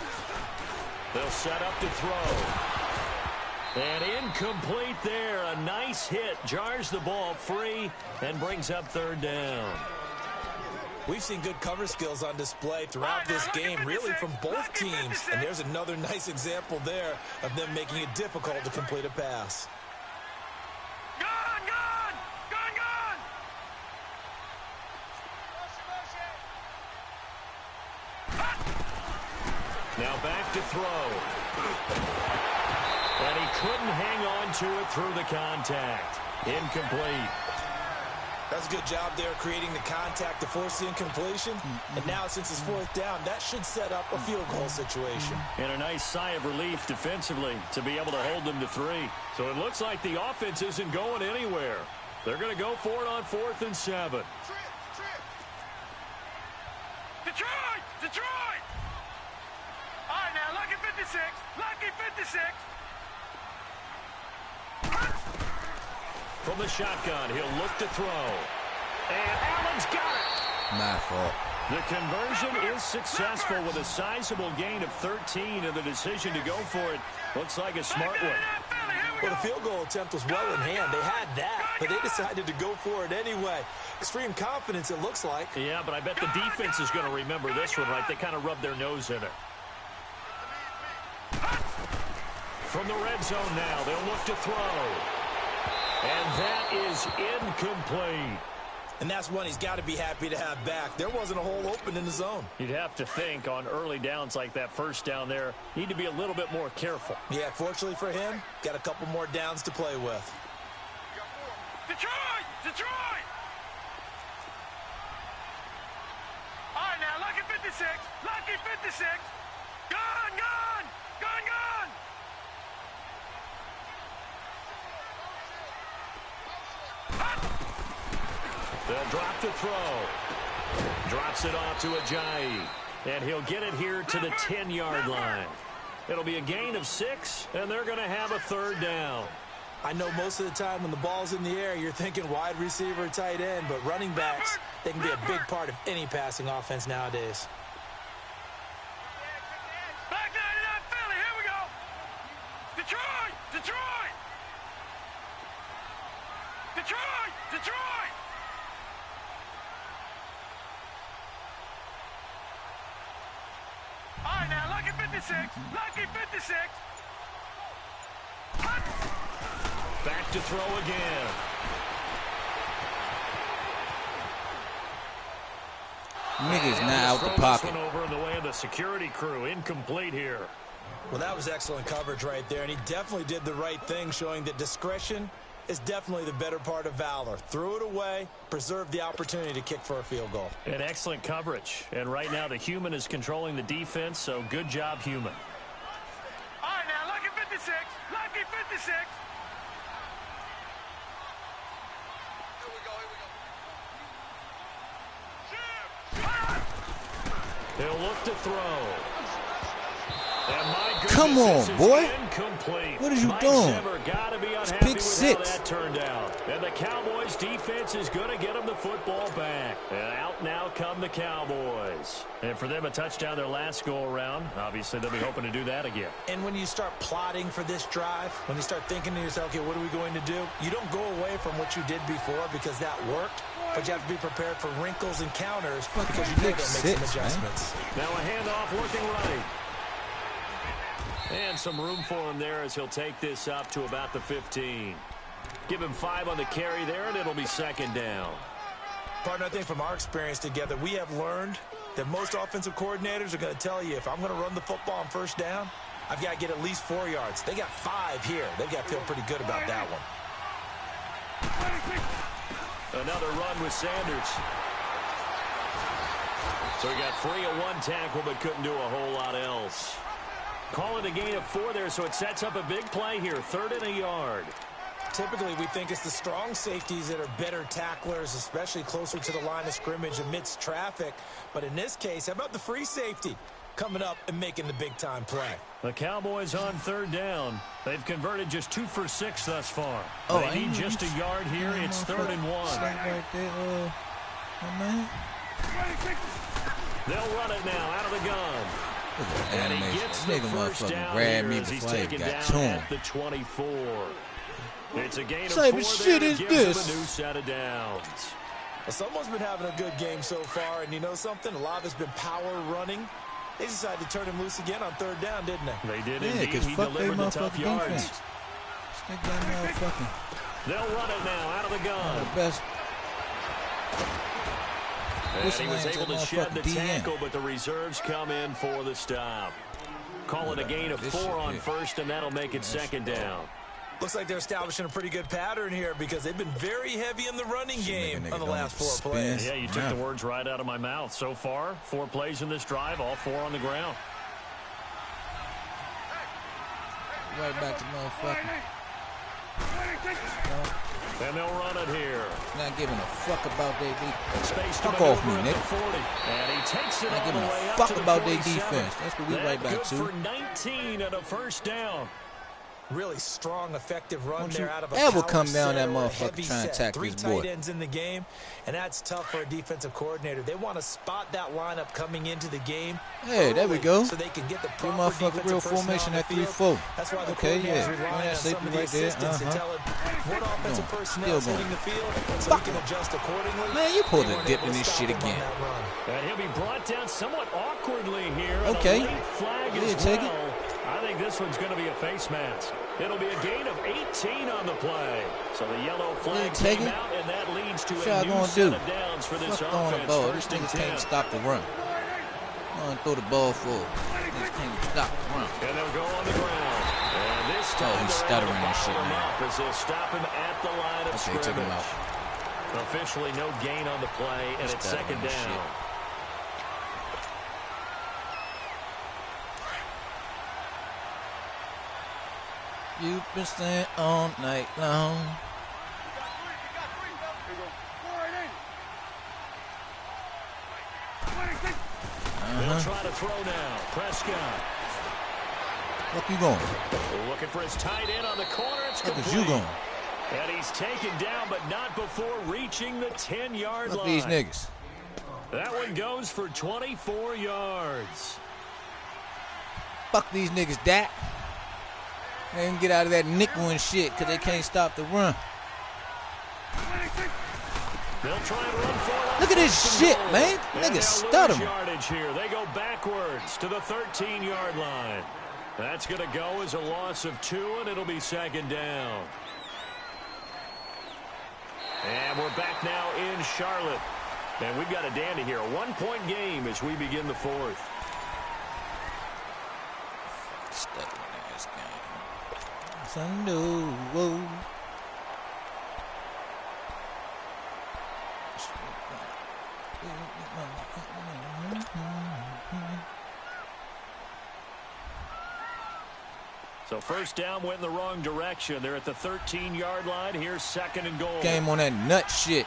They'll set up to throw. And incomplete there. A nice hit. Jars the ball free and brings up 3rd down. We've seen good cover skills on display throughout this game, really from both teams. And there's another nice example there of them making it difficult to complete a pass. Now back to throw. And he couldn't hang on to it through the contact. Incomplete. That's a good job there creating the contact to force the incompletion. And now since it's 4th down, that should set up a field goal situation. And a nice sigh of relief defensively to be able to hold them to 3. So it looks like the offense isn't going anywhere. They're going to go for it on 4th and 7. Detroit! Detroit! All right, now, lucky 56. Lucky 56. From the shotgun, he'll look to throw. And Allen's got it. My fault. The conversion is successful with a sizable gain of 13, and the decision to go for it looks like a smart one. Well, the field goal attempt was well in hand. They had that, but they decided to go for it anyway. Extreme confidence, it looks like. Yeah, but I bet the defense is going to remember this one, right? They kind of rubbed their nose in it. From the red zone now, they'll look to throw. And that is incomplete. And that's one he's got to be happy to have back. There wasn't a hole open in the zone. You'd have to think on early downs like that first down there, need to be a little bit more careful. Yeah, fortunately for him, got a couple more downs to play with. Detroit! Detroit! All right, now, lucky 56. Lucky 56. Gone, gone! Gone, gone! They'll drop the throw. Drops it off to Ajayi. And he'll get it here to the 10-yard line. It'll be a gain of 6, and they're going to have a 3rd down. I know most of the time when the ball's in the air, you're thinking wide receiver, tight end, but running backs, they can be a big part of any passing offense nowadays. Back 99 Philly, here we go! Detroit! Detroit! Detroit! Detroit! All right, now, lucky 56. Lucky 56. Back to throw again. Niggas not out the pocket. Over in the way of the security crew. Incomplete here. Well, that was excellent coverage right there, and he definitely did the right thing, showing that discretion is definitely the better part of valor. Threw it away, preserved the opportunity to kick for a field goal. And excellent coverage. And right now the human is controlling the defense, so good job, human. All right, now, lucky 56. Lucky 56. They'll look to throw. And my goodness, come on, boy. Incomplete. What are you Mike doing? Zimmer gotta be It's unhappy pick with 6. how that turned out. And the Cowboys defense is going to get them the football back. And out now come the Cowboys. And for them, a touchdown their last go-around. Obviously, they'll be hoping to do that again. And when you start plotting for this drive, when you start thinking to yourself, okay, what are we going to do? You don't go away from what you did before because that worked. But you have to be prepared for wrinkles and counters because you need to make some adjustments. Now a handoff looking right. And some room for him there as he'll take this up to about the 15. Give him 5 on the carry there, and it'll be 2nd down. Partner, I think from our experience together, we have learned that most offensive coordinators are going to tell you, if I'm going to run the football on 1st down, I've got to get at least 4 yards. They got 5 here. They've got to feel pretty good about that one. Another run with Sanders. So he got free of 1 tackle, but couldn't do a whole lot else. Calling a gain of 4 there, so it sets up a big play here. 3rd and a yard. Typically, we think it's the strong safeties that are better tacklers, especially closer to the line of scrimmage amidst traffic. But in this case, how about the free safety coming up and making the big-time play? The Cowboys on 3rd down. They've converted just 2 for 6 thus far. Oh, they need just a yard here. It's 3rd and 1. Right there, man. They'll run it now out of the gun. And he gets the first down grab here me as he's before he taken got down to him. at the 24. It's a gain of 4 type there of shit to is give this? him a new set of downs. Well, someone's been having a good game so far, and you know something? A lot of it's been power running. They decided to turn him loose again on 3rd down, didn't they? They did Yeah, indeed. because He fuck they delivered the tough motherfucking yards. defense. Stick that motherfucking They'll run it now out of the gun. the best. And he was What's able that to shed the motherfucking DN? tackle, but the reserves come in for the stop. Calling a gain of This 4 shit on here. 1st, and that'll make it 2nd down. Looks like they're establishing a pretty good pattern here because they've been very heavy in the running game on the last 4 plays. Yeah, you took the words right out of my mouth. So far, 4 plays in this drive, all 4 on the ground. Right back to motherfucker. And they'll run it here. Not giving a fuck about their defense. Space fuck off me, nigga. 40. And he takes it not all giving the a way fuck up to about the their defense. That's what we right back to. Good for 19 and a first down. Really strong, effective run there out of a ever power come down set that or a motherfucker heavy trying to set. attack 3 this boy. tight ends in the game, and that's tough for a defensive coordinator. They want to spot that lineup coming into the game. Hey, there we go. So they can get the proper motherfucker real formation at 3-4. That's why the okay, yeah. relying on some of the right there. assistants to tell him what offensive personnel is hitting the field so he can adjust accordingly. Man, you pulled a dip in this shit again. And he'll be brought down somewhat awkwardly here. Okay. And a late flag as take well. it. I think this one's going to be a face mask. It'll be a gain of 18 on the play. So the yellow flag came out, and that leads to a new set of downs for this offense. This niggas can't stop the run. I'm going to throw the ball forward. Niggas can't stop the run. And they'll go on the ground. And this time he's stuttering and shit, man. As they'll stop him at the line of scrimmage. Took him out. Officially no gain on the play, and it's second down. You've been staying all night long. They'll try to throw now. Prescott. Fuck you going? Looking for his tight end on the corner. It's complete. Fuck is you going? And he's taken down, but not before reaching the 10-yard line. Fuck these niggas. That one goes for 24 yards. Fuck these niggas, Dak. They can get out of that nickel and shit because they can't stop the run. They'll try and run forward. Look at this shit, man. Niggas stutter. Yardage here. They go backwards to the 13-yard line. That's going to go as a loss of 2, and it'll be second down. And we're back now in Charlotte. And we've got a dandy here. A 1-point game as we begin the 4th. Stuttering-ass game. Sunday, whoa. So first down went in the wrong direction. They're at the 13-yard line. Here's second and goal. Game on that nut shit.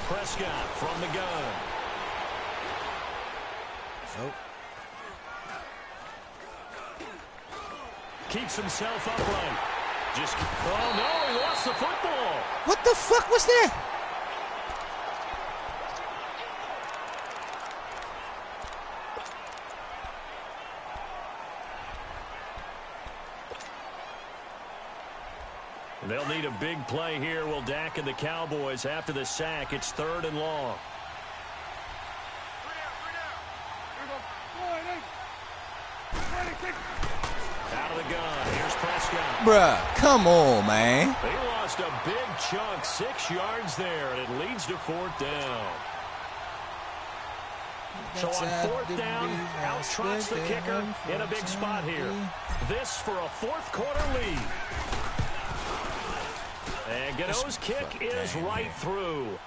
Prescott from the gun. Nope. Keeps himself upright. Oh no, he lost the football. What the fuck was that? They'll need a big play here. Will Dak and the Cowboys after the sack. It's 3rd and long. Out of the gun. Here's Prescott. Bruh, come on, man. They lost a big chunk, 6 yards there, and it leads to 4th down. So on 4th down, out trots the kicker in a big spot here. This for a 4th quarter lead. And Gano's kick is right through.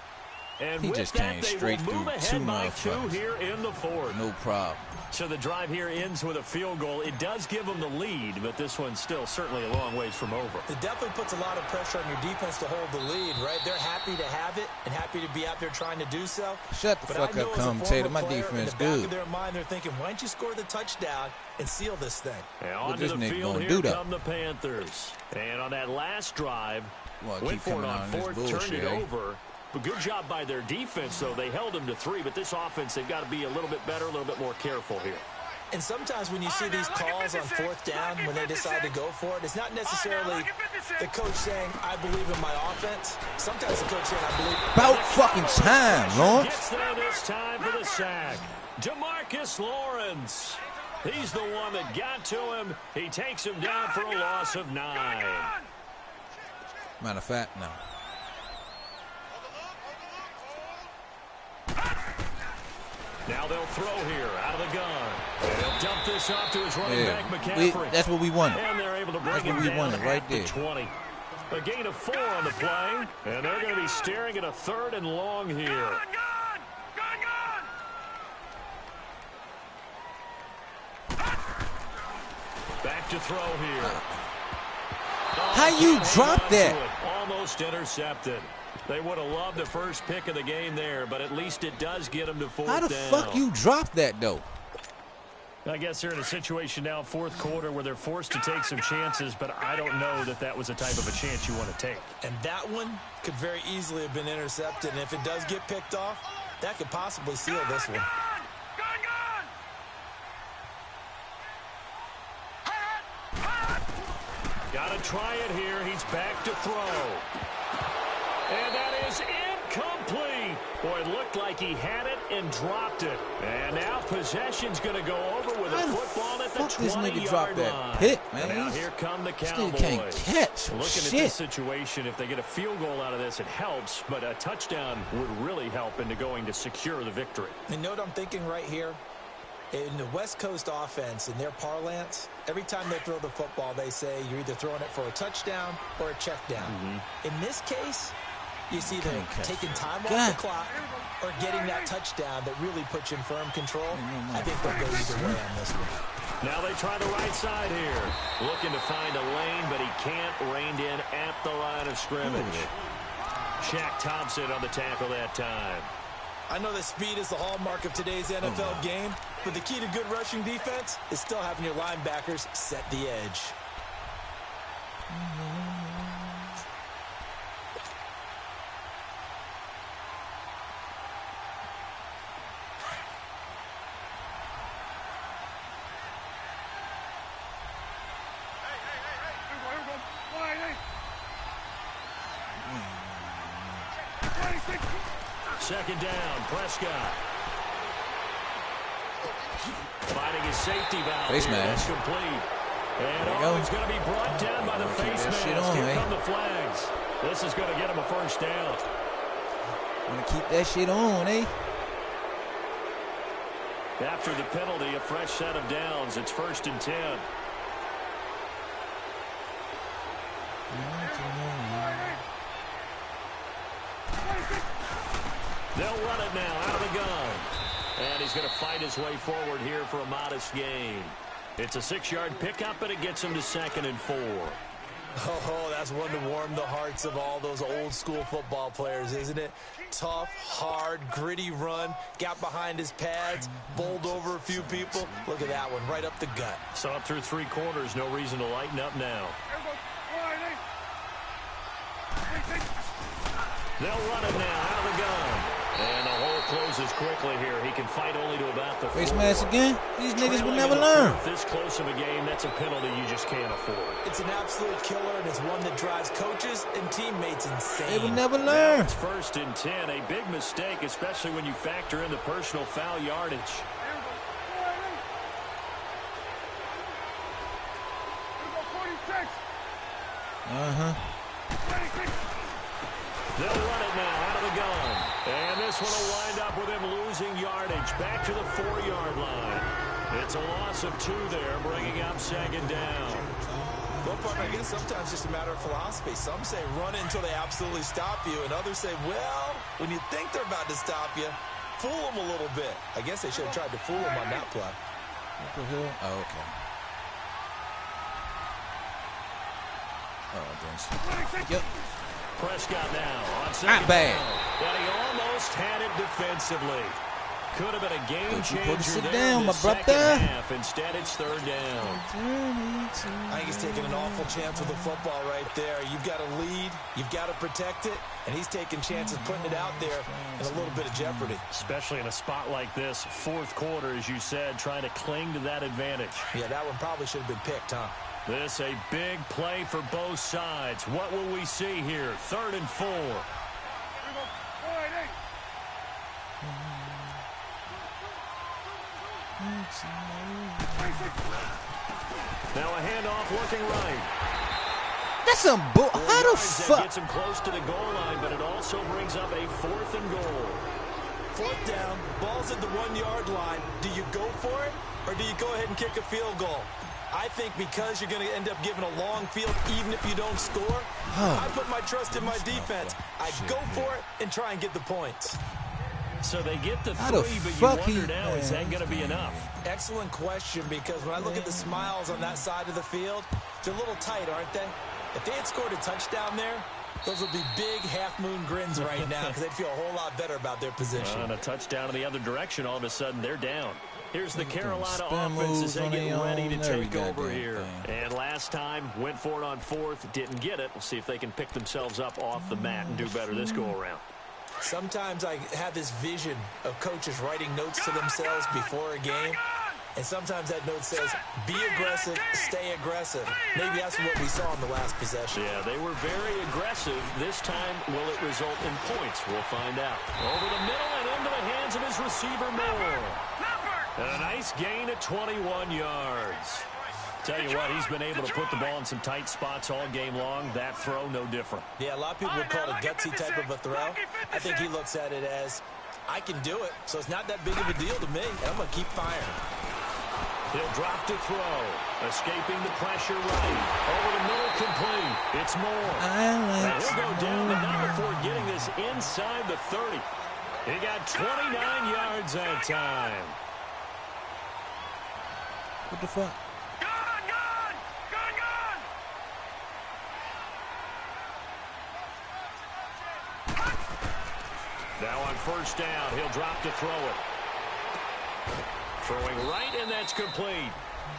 And he with just that, came they straight will move through ahead by 2 motherfuckers. here in the 4th. No problem. So the drive here ends with a field goal. It does give them the lead, but this one's still certainly a long ways from over. It definitely puts a lot of pressure on your defense to hold the lead, right? They're happy to have it and happy to be out there trying to do so. Shut the fuck up, commentator. My defense good. In the good. back of their mind, they're thinking, why don't you score the touchdown and seal this thing? And onto the field here come the Panthers. And on that last drive, went for it on 4th, turned it over. But good job by their defense, though. They held them to 3, but this offense, they've got to be a little bit better, a little bit more careful here. And sometimes when you see these calls on 4th down, when they decide to go for it, it's not necessarily the coach saying, I believe in my offense. Sometimes the coach saying, I believe. About fucking time, Lawrence. Gets there this time for the sack. DeMarcus Lawrence. He's the one that got to him. He takes him down for a loss of 9. Matter of fact, no. Now they'll throw here out of the gun. And he'll dump this off to his running back, McCaffrey. That's what we wanted. And they're able to bring him down at the 20. A gain of 4 on the play, and they're going to be staring at a 3rd and long here. Gun! Back to throw here. How you drop that? Almost intercepted. They would have loved the first pick of the game there, but at least it does get them to 4th down. How the fuck you drop that, though? I guess they're in a situation now, 4th quarter, where they're forced to take some chances, but I don't know that that was the type of a chance you want to take. And that one could very easily have been intercepted, and if it does get picked off, that could possibly seal this one. Got to try it here. He's back to throw. And that is incomplete. Boy, it looked like he had it and dropped it. And now possession's going to go over with a football at the 20-yard line. Pick, man. Now here come the Cowboys. This nigga can't catch. Looking at this situation, if they get a field goal out of this, it helps. But a touchdown would really help into going to secure the victory. And you know what I'm thinking right here? In the West Coast offense, in their parlance, every time they throw the football, they say you're either throwing it for a touchdown or a check down. In this case, you see them taking time off the clock or getting that touchdown that really puts you in firm control. I think they'll go either way on this one. Now they try the right side here. Looking to find a lane, but he can't. Reined in at the line of scrimmage. Shaq Thompson on the tackle that time. I know that speed is the hallmark of today's NFL game, but the key to good rushing defense is still having your linebackers set the edge. Second down, Prescott. Finding his safety valve. Face mask. Complete. And he's going to be brought down by the face mask. Here come the flags. This is going to get him a first down. Want to keep that shit on, eh? After the penalty, a fresh set of downs. It's 1st and 10. They'll run it now out of the gun. And he's going to fight his way forward here for a modest gain. It's a 6-yard pickup, and it gets him to 2nd and 4. Oh, that's one to warm the hearts of all those old-school football players, isn't it? Tough, hard, gritty run. Got behind his pads, bowled over a few people. Look at that one, right up the gut. Saw it through 3 quarters. No reason to lighten up now. They'll run it now out of the gun. And the hole closes quickly here. He can fight only to about the 4. Face mask again? These niggas will never learn. This close of a game, that's a penalty you just can't afford. It's an absolute killer, and it's one that drives coaches and teammates insane. They will never learn. Now it's 1st and 10. A big mistake, especially when you factor in the personal foul yardage. They'll run it now out of the gun. And this one will wind up with him losing yardage back to the 4-yard line. It's a loss of 2 there, bringing up 2nd down. Well, partner, I guess sometimes it's just a matter of philosophy. Some say run it until they absolutely stop you, and others say, well, when you think they're about to stop you, fool them a little bit. I guess they should have tried to fool them on that play. Oh, okay. Yep. Prescott now on 2nd Not bad. down. But he almost had it defensively. Could have been a game changer there in the second half. Instead, it's 3rd down. I think he's taking an awful chance with the football right there. You've got to lead. You've got to protect it. And he's taking chances putting it out there in a little bit of jeopardy. Especially in a spot like this, 4th quarter, as you said, trying to cling to that advantage. Yeah, that one probably should have been picked, huh? This a big play for both sides. What will we see here? 3rd and 4. Now a handoff looking right. That's some bull. How the fuck? Gets him close to the goal line, but it also brings up a 4th and goal. 4th down, ball's at the 1-yard line. Do you go for it, or do you go ahead and kick a field goal? I think because you're going to end up giving a long field, even if you don't score, I put my trust in my defense. I go for it and try and get the points. So they get the 3, but you wonder now, is that going to be enough? Excellent question, because when I look at the smiles on that side of the field, they're a little tight, aren't they? If they had scored a touchdown there, those would be big half-moon grins right now because they'd feel a whole lot better about their position. And a touchdown in the other direction, all of a sudden they're down. Here's the Carolina offense as they get ready to take over here. And last time, went for it on 4th, didn't get it. We'll see if they can pick themselves up off the mat and do better this go-around. Sometimes I have this vision of coaches writing notes to themselves before a game. And sometimes that note says, be aggressive, stay aggressive. Maybe that's what we saw in the last possession. Yeah, they were very aggressive. This time, will it result in points? We'll find out. Over the middle and into the hands of his receiver, Moore. And a nice gain at 21 yards. Tell you what, he's been able to put the ball in some tight spots all game long. That throw, no different. Yeah, a lot of people would call it a gutsy type of a throw. I think he looks at it as, I can do it, so it's not that big of a deal to me, and I'm going to keep firing. He'll drop to throw. Escaping the pressure right. Over the middle, complete. It's Moore. And he'll go down the number 4, getting this inside the 30. He got 29 yards that time. What the fuck? Now on 1st down, he'll drop to throw it. Throwing right, and that's complete.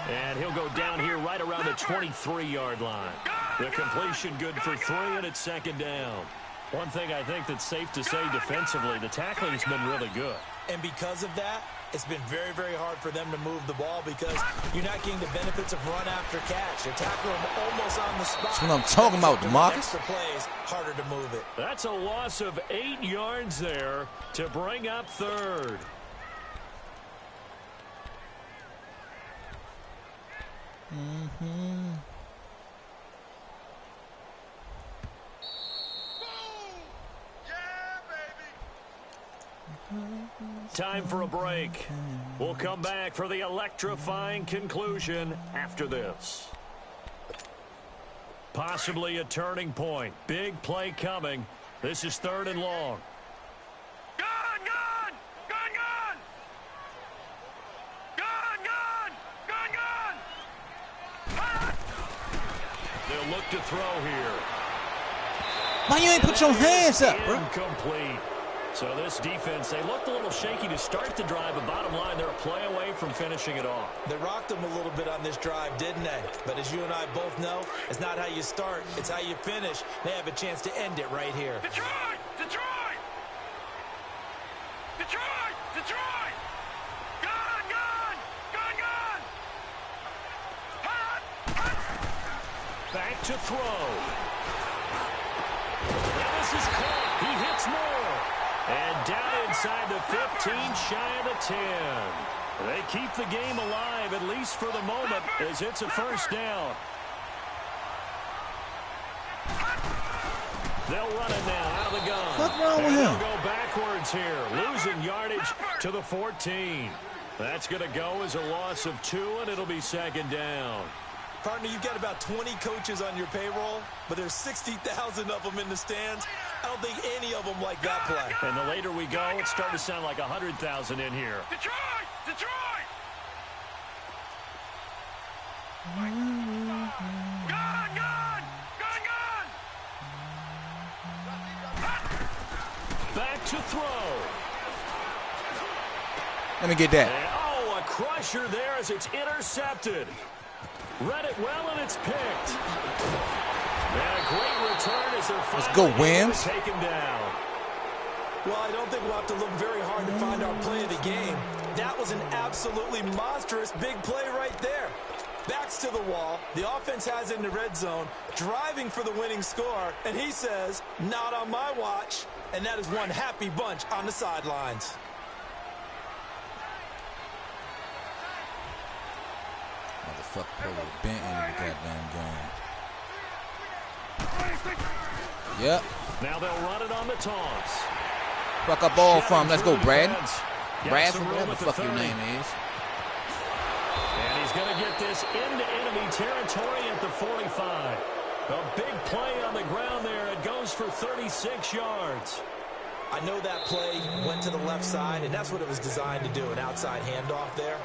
And he'll go down here right around the 23-yard line. The completion good for 3, and it's 2nd down. One thing I think that's safe to say defensively, the tackling's been really good. And because of that, it's been very, very hard for them to move the ball because you're not getting the benefits of run after catch. You're tackling them almost on the spot. That's what I'm talking about, DeMarcus. Extra plays, harder to move it. That's a loss of 8 yards there to bring up 3rd. Time for a break. We'll come back for the electrifying conclusion after this. Possibly a turning point. Big play coming. This is 3rd and long. They'll look to throw here. Why you ain't put your hands up, bro? Incomplete. So this defense, they looked a little shaky to start the drive, but bottom line, they're a play away from finishing it off. They rocked them a little bit on this drive, didn't they? But as you and I both know, it's not how you start, it's how you finish. They have a chance to end it right here. Detroit! Detroit! Detroit! Detroit! Gun! Gun! Gun! Gun! Back to throw. And this is caught. He hits more. And down inside the 15, shy of the 10. They keep the game alive, at least for the moment, as it's a 1st down. They'll run it now out of the gun. What's wrong with him? They'll go backwards here, losing yardage to the 14. That's going to go as a loss of 2, and it'll be 2nd down. Partner, you've got about 20 coaches on your payroll, but there's 60,000 of them in the stands. I don't think any of them like that play. And the later we go, it's starting to sound like 100,000 in here. Detroit! Detroit! Gun! Gun! Gun! Gun! Back to throw. Let me get that. And, a crusher there as it's intercepted. Read it well, and it's picked. And a great return as they're Let's go, Williams. Taken down. Well, I don't think we'll have to look very hard to find our play of the game. That was an absolutely monstrous big play right there. Backs to the wall. The offense has it in the red zone, driving for the winning score, and he says, not on my watch. And that is one happy bunch on the sidelines. Motherfucker probably bent into the goddamn game. Yep. Now they'll run it on the toss. Fuck up ball from. Let's go, Brad. Brad, whatever the fuck your name is. And he's going to get this into enemy territory at the 45. A big play on the ground there. It goes for 36 yards. I know that play went to the left side, and that's what it was designed to do, an outside handoff there.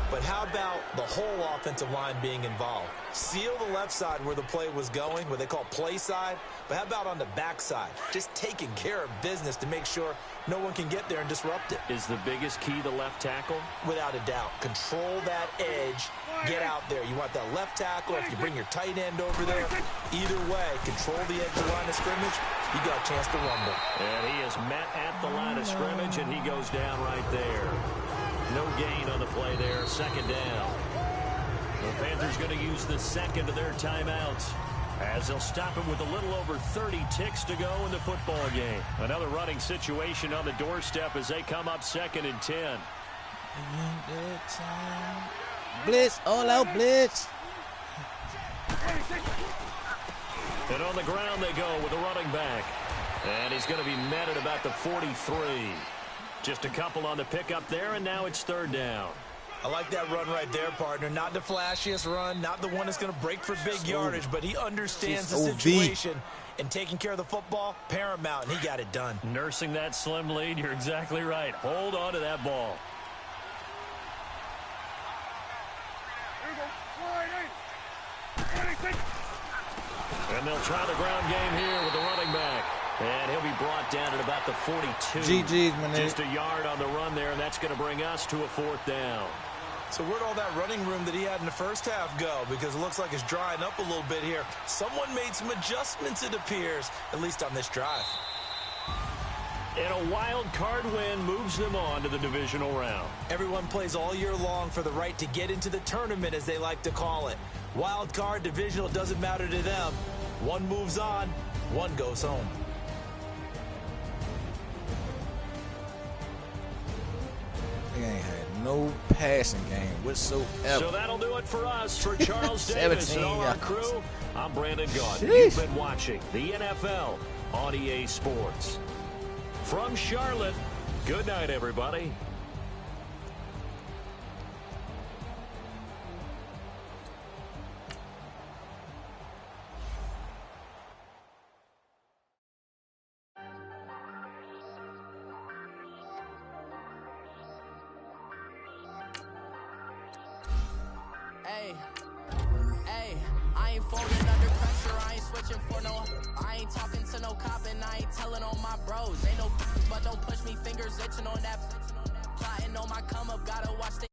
But how about the whole offensive line being involved? Seal the left side where the play was going, what they call play side. But how about on the back side? Just taking care of business to make sure no one can get there and disrupt it. Is the biggest key the left tackle? Without a doubt. Control that edge. Get out there. You want that left tackle. If you bring your tight end over there, either way, control the edge of the line of scrimmage. You got a chance to rumble. And he is met at the line of scrimmage, and he goes down right there. No gain on the play there. Second down. The Panthers going to use the second of their timeouts as they'll stop it with a little over 30 ticks to go in the football game. Another running situation on the doorstep as they come up 2nd and 10. Blitz, all out blitz. And on the ground they go with a running back. And he's going to be met at about the 43. Just a couple on the pickup there, and now it's 3rd down. I like that run right there, partner. Not the flashiest run, not the one that's going to break for big yardage, but he understands the situation. And taking care of the football, paramount, and he got it done. Nursing that slim lead, you're exactly right. Hold on to that ball. And they'll try the ground game here with the running back. And he'll be brought down at about the 42. GG's, man. Just a yard on the run there, and that's going to bring us to a 4th down. So where'd all that running room that he had in the first half go? Because it looks like it's drying up a little bit here. Someone made some adjustments, it appears, at least on this drive. And a wild card win moves them on to the divisional round. Everyone plays all year long for the right to get into the tournament, as they like to call it. Wild card, divisional, doesn't matter to them. One moves on, one goes home. They ain't had no passing game whatsoever. So that'll do it for us. For Charles Davis and all our crew, I'm Brandon Gaudin. Sheesh. You've been watching the NFL on EA Sports. From Charlotte, good night, everybody. Hey, I ain't folding under pressure, I ain't switching for no. I ain't talking to no cop and I ain't telling on my bros. Ain't no but don't push me, fingers itching on that. Plotting on my come up, gotta watch the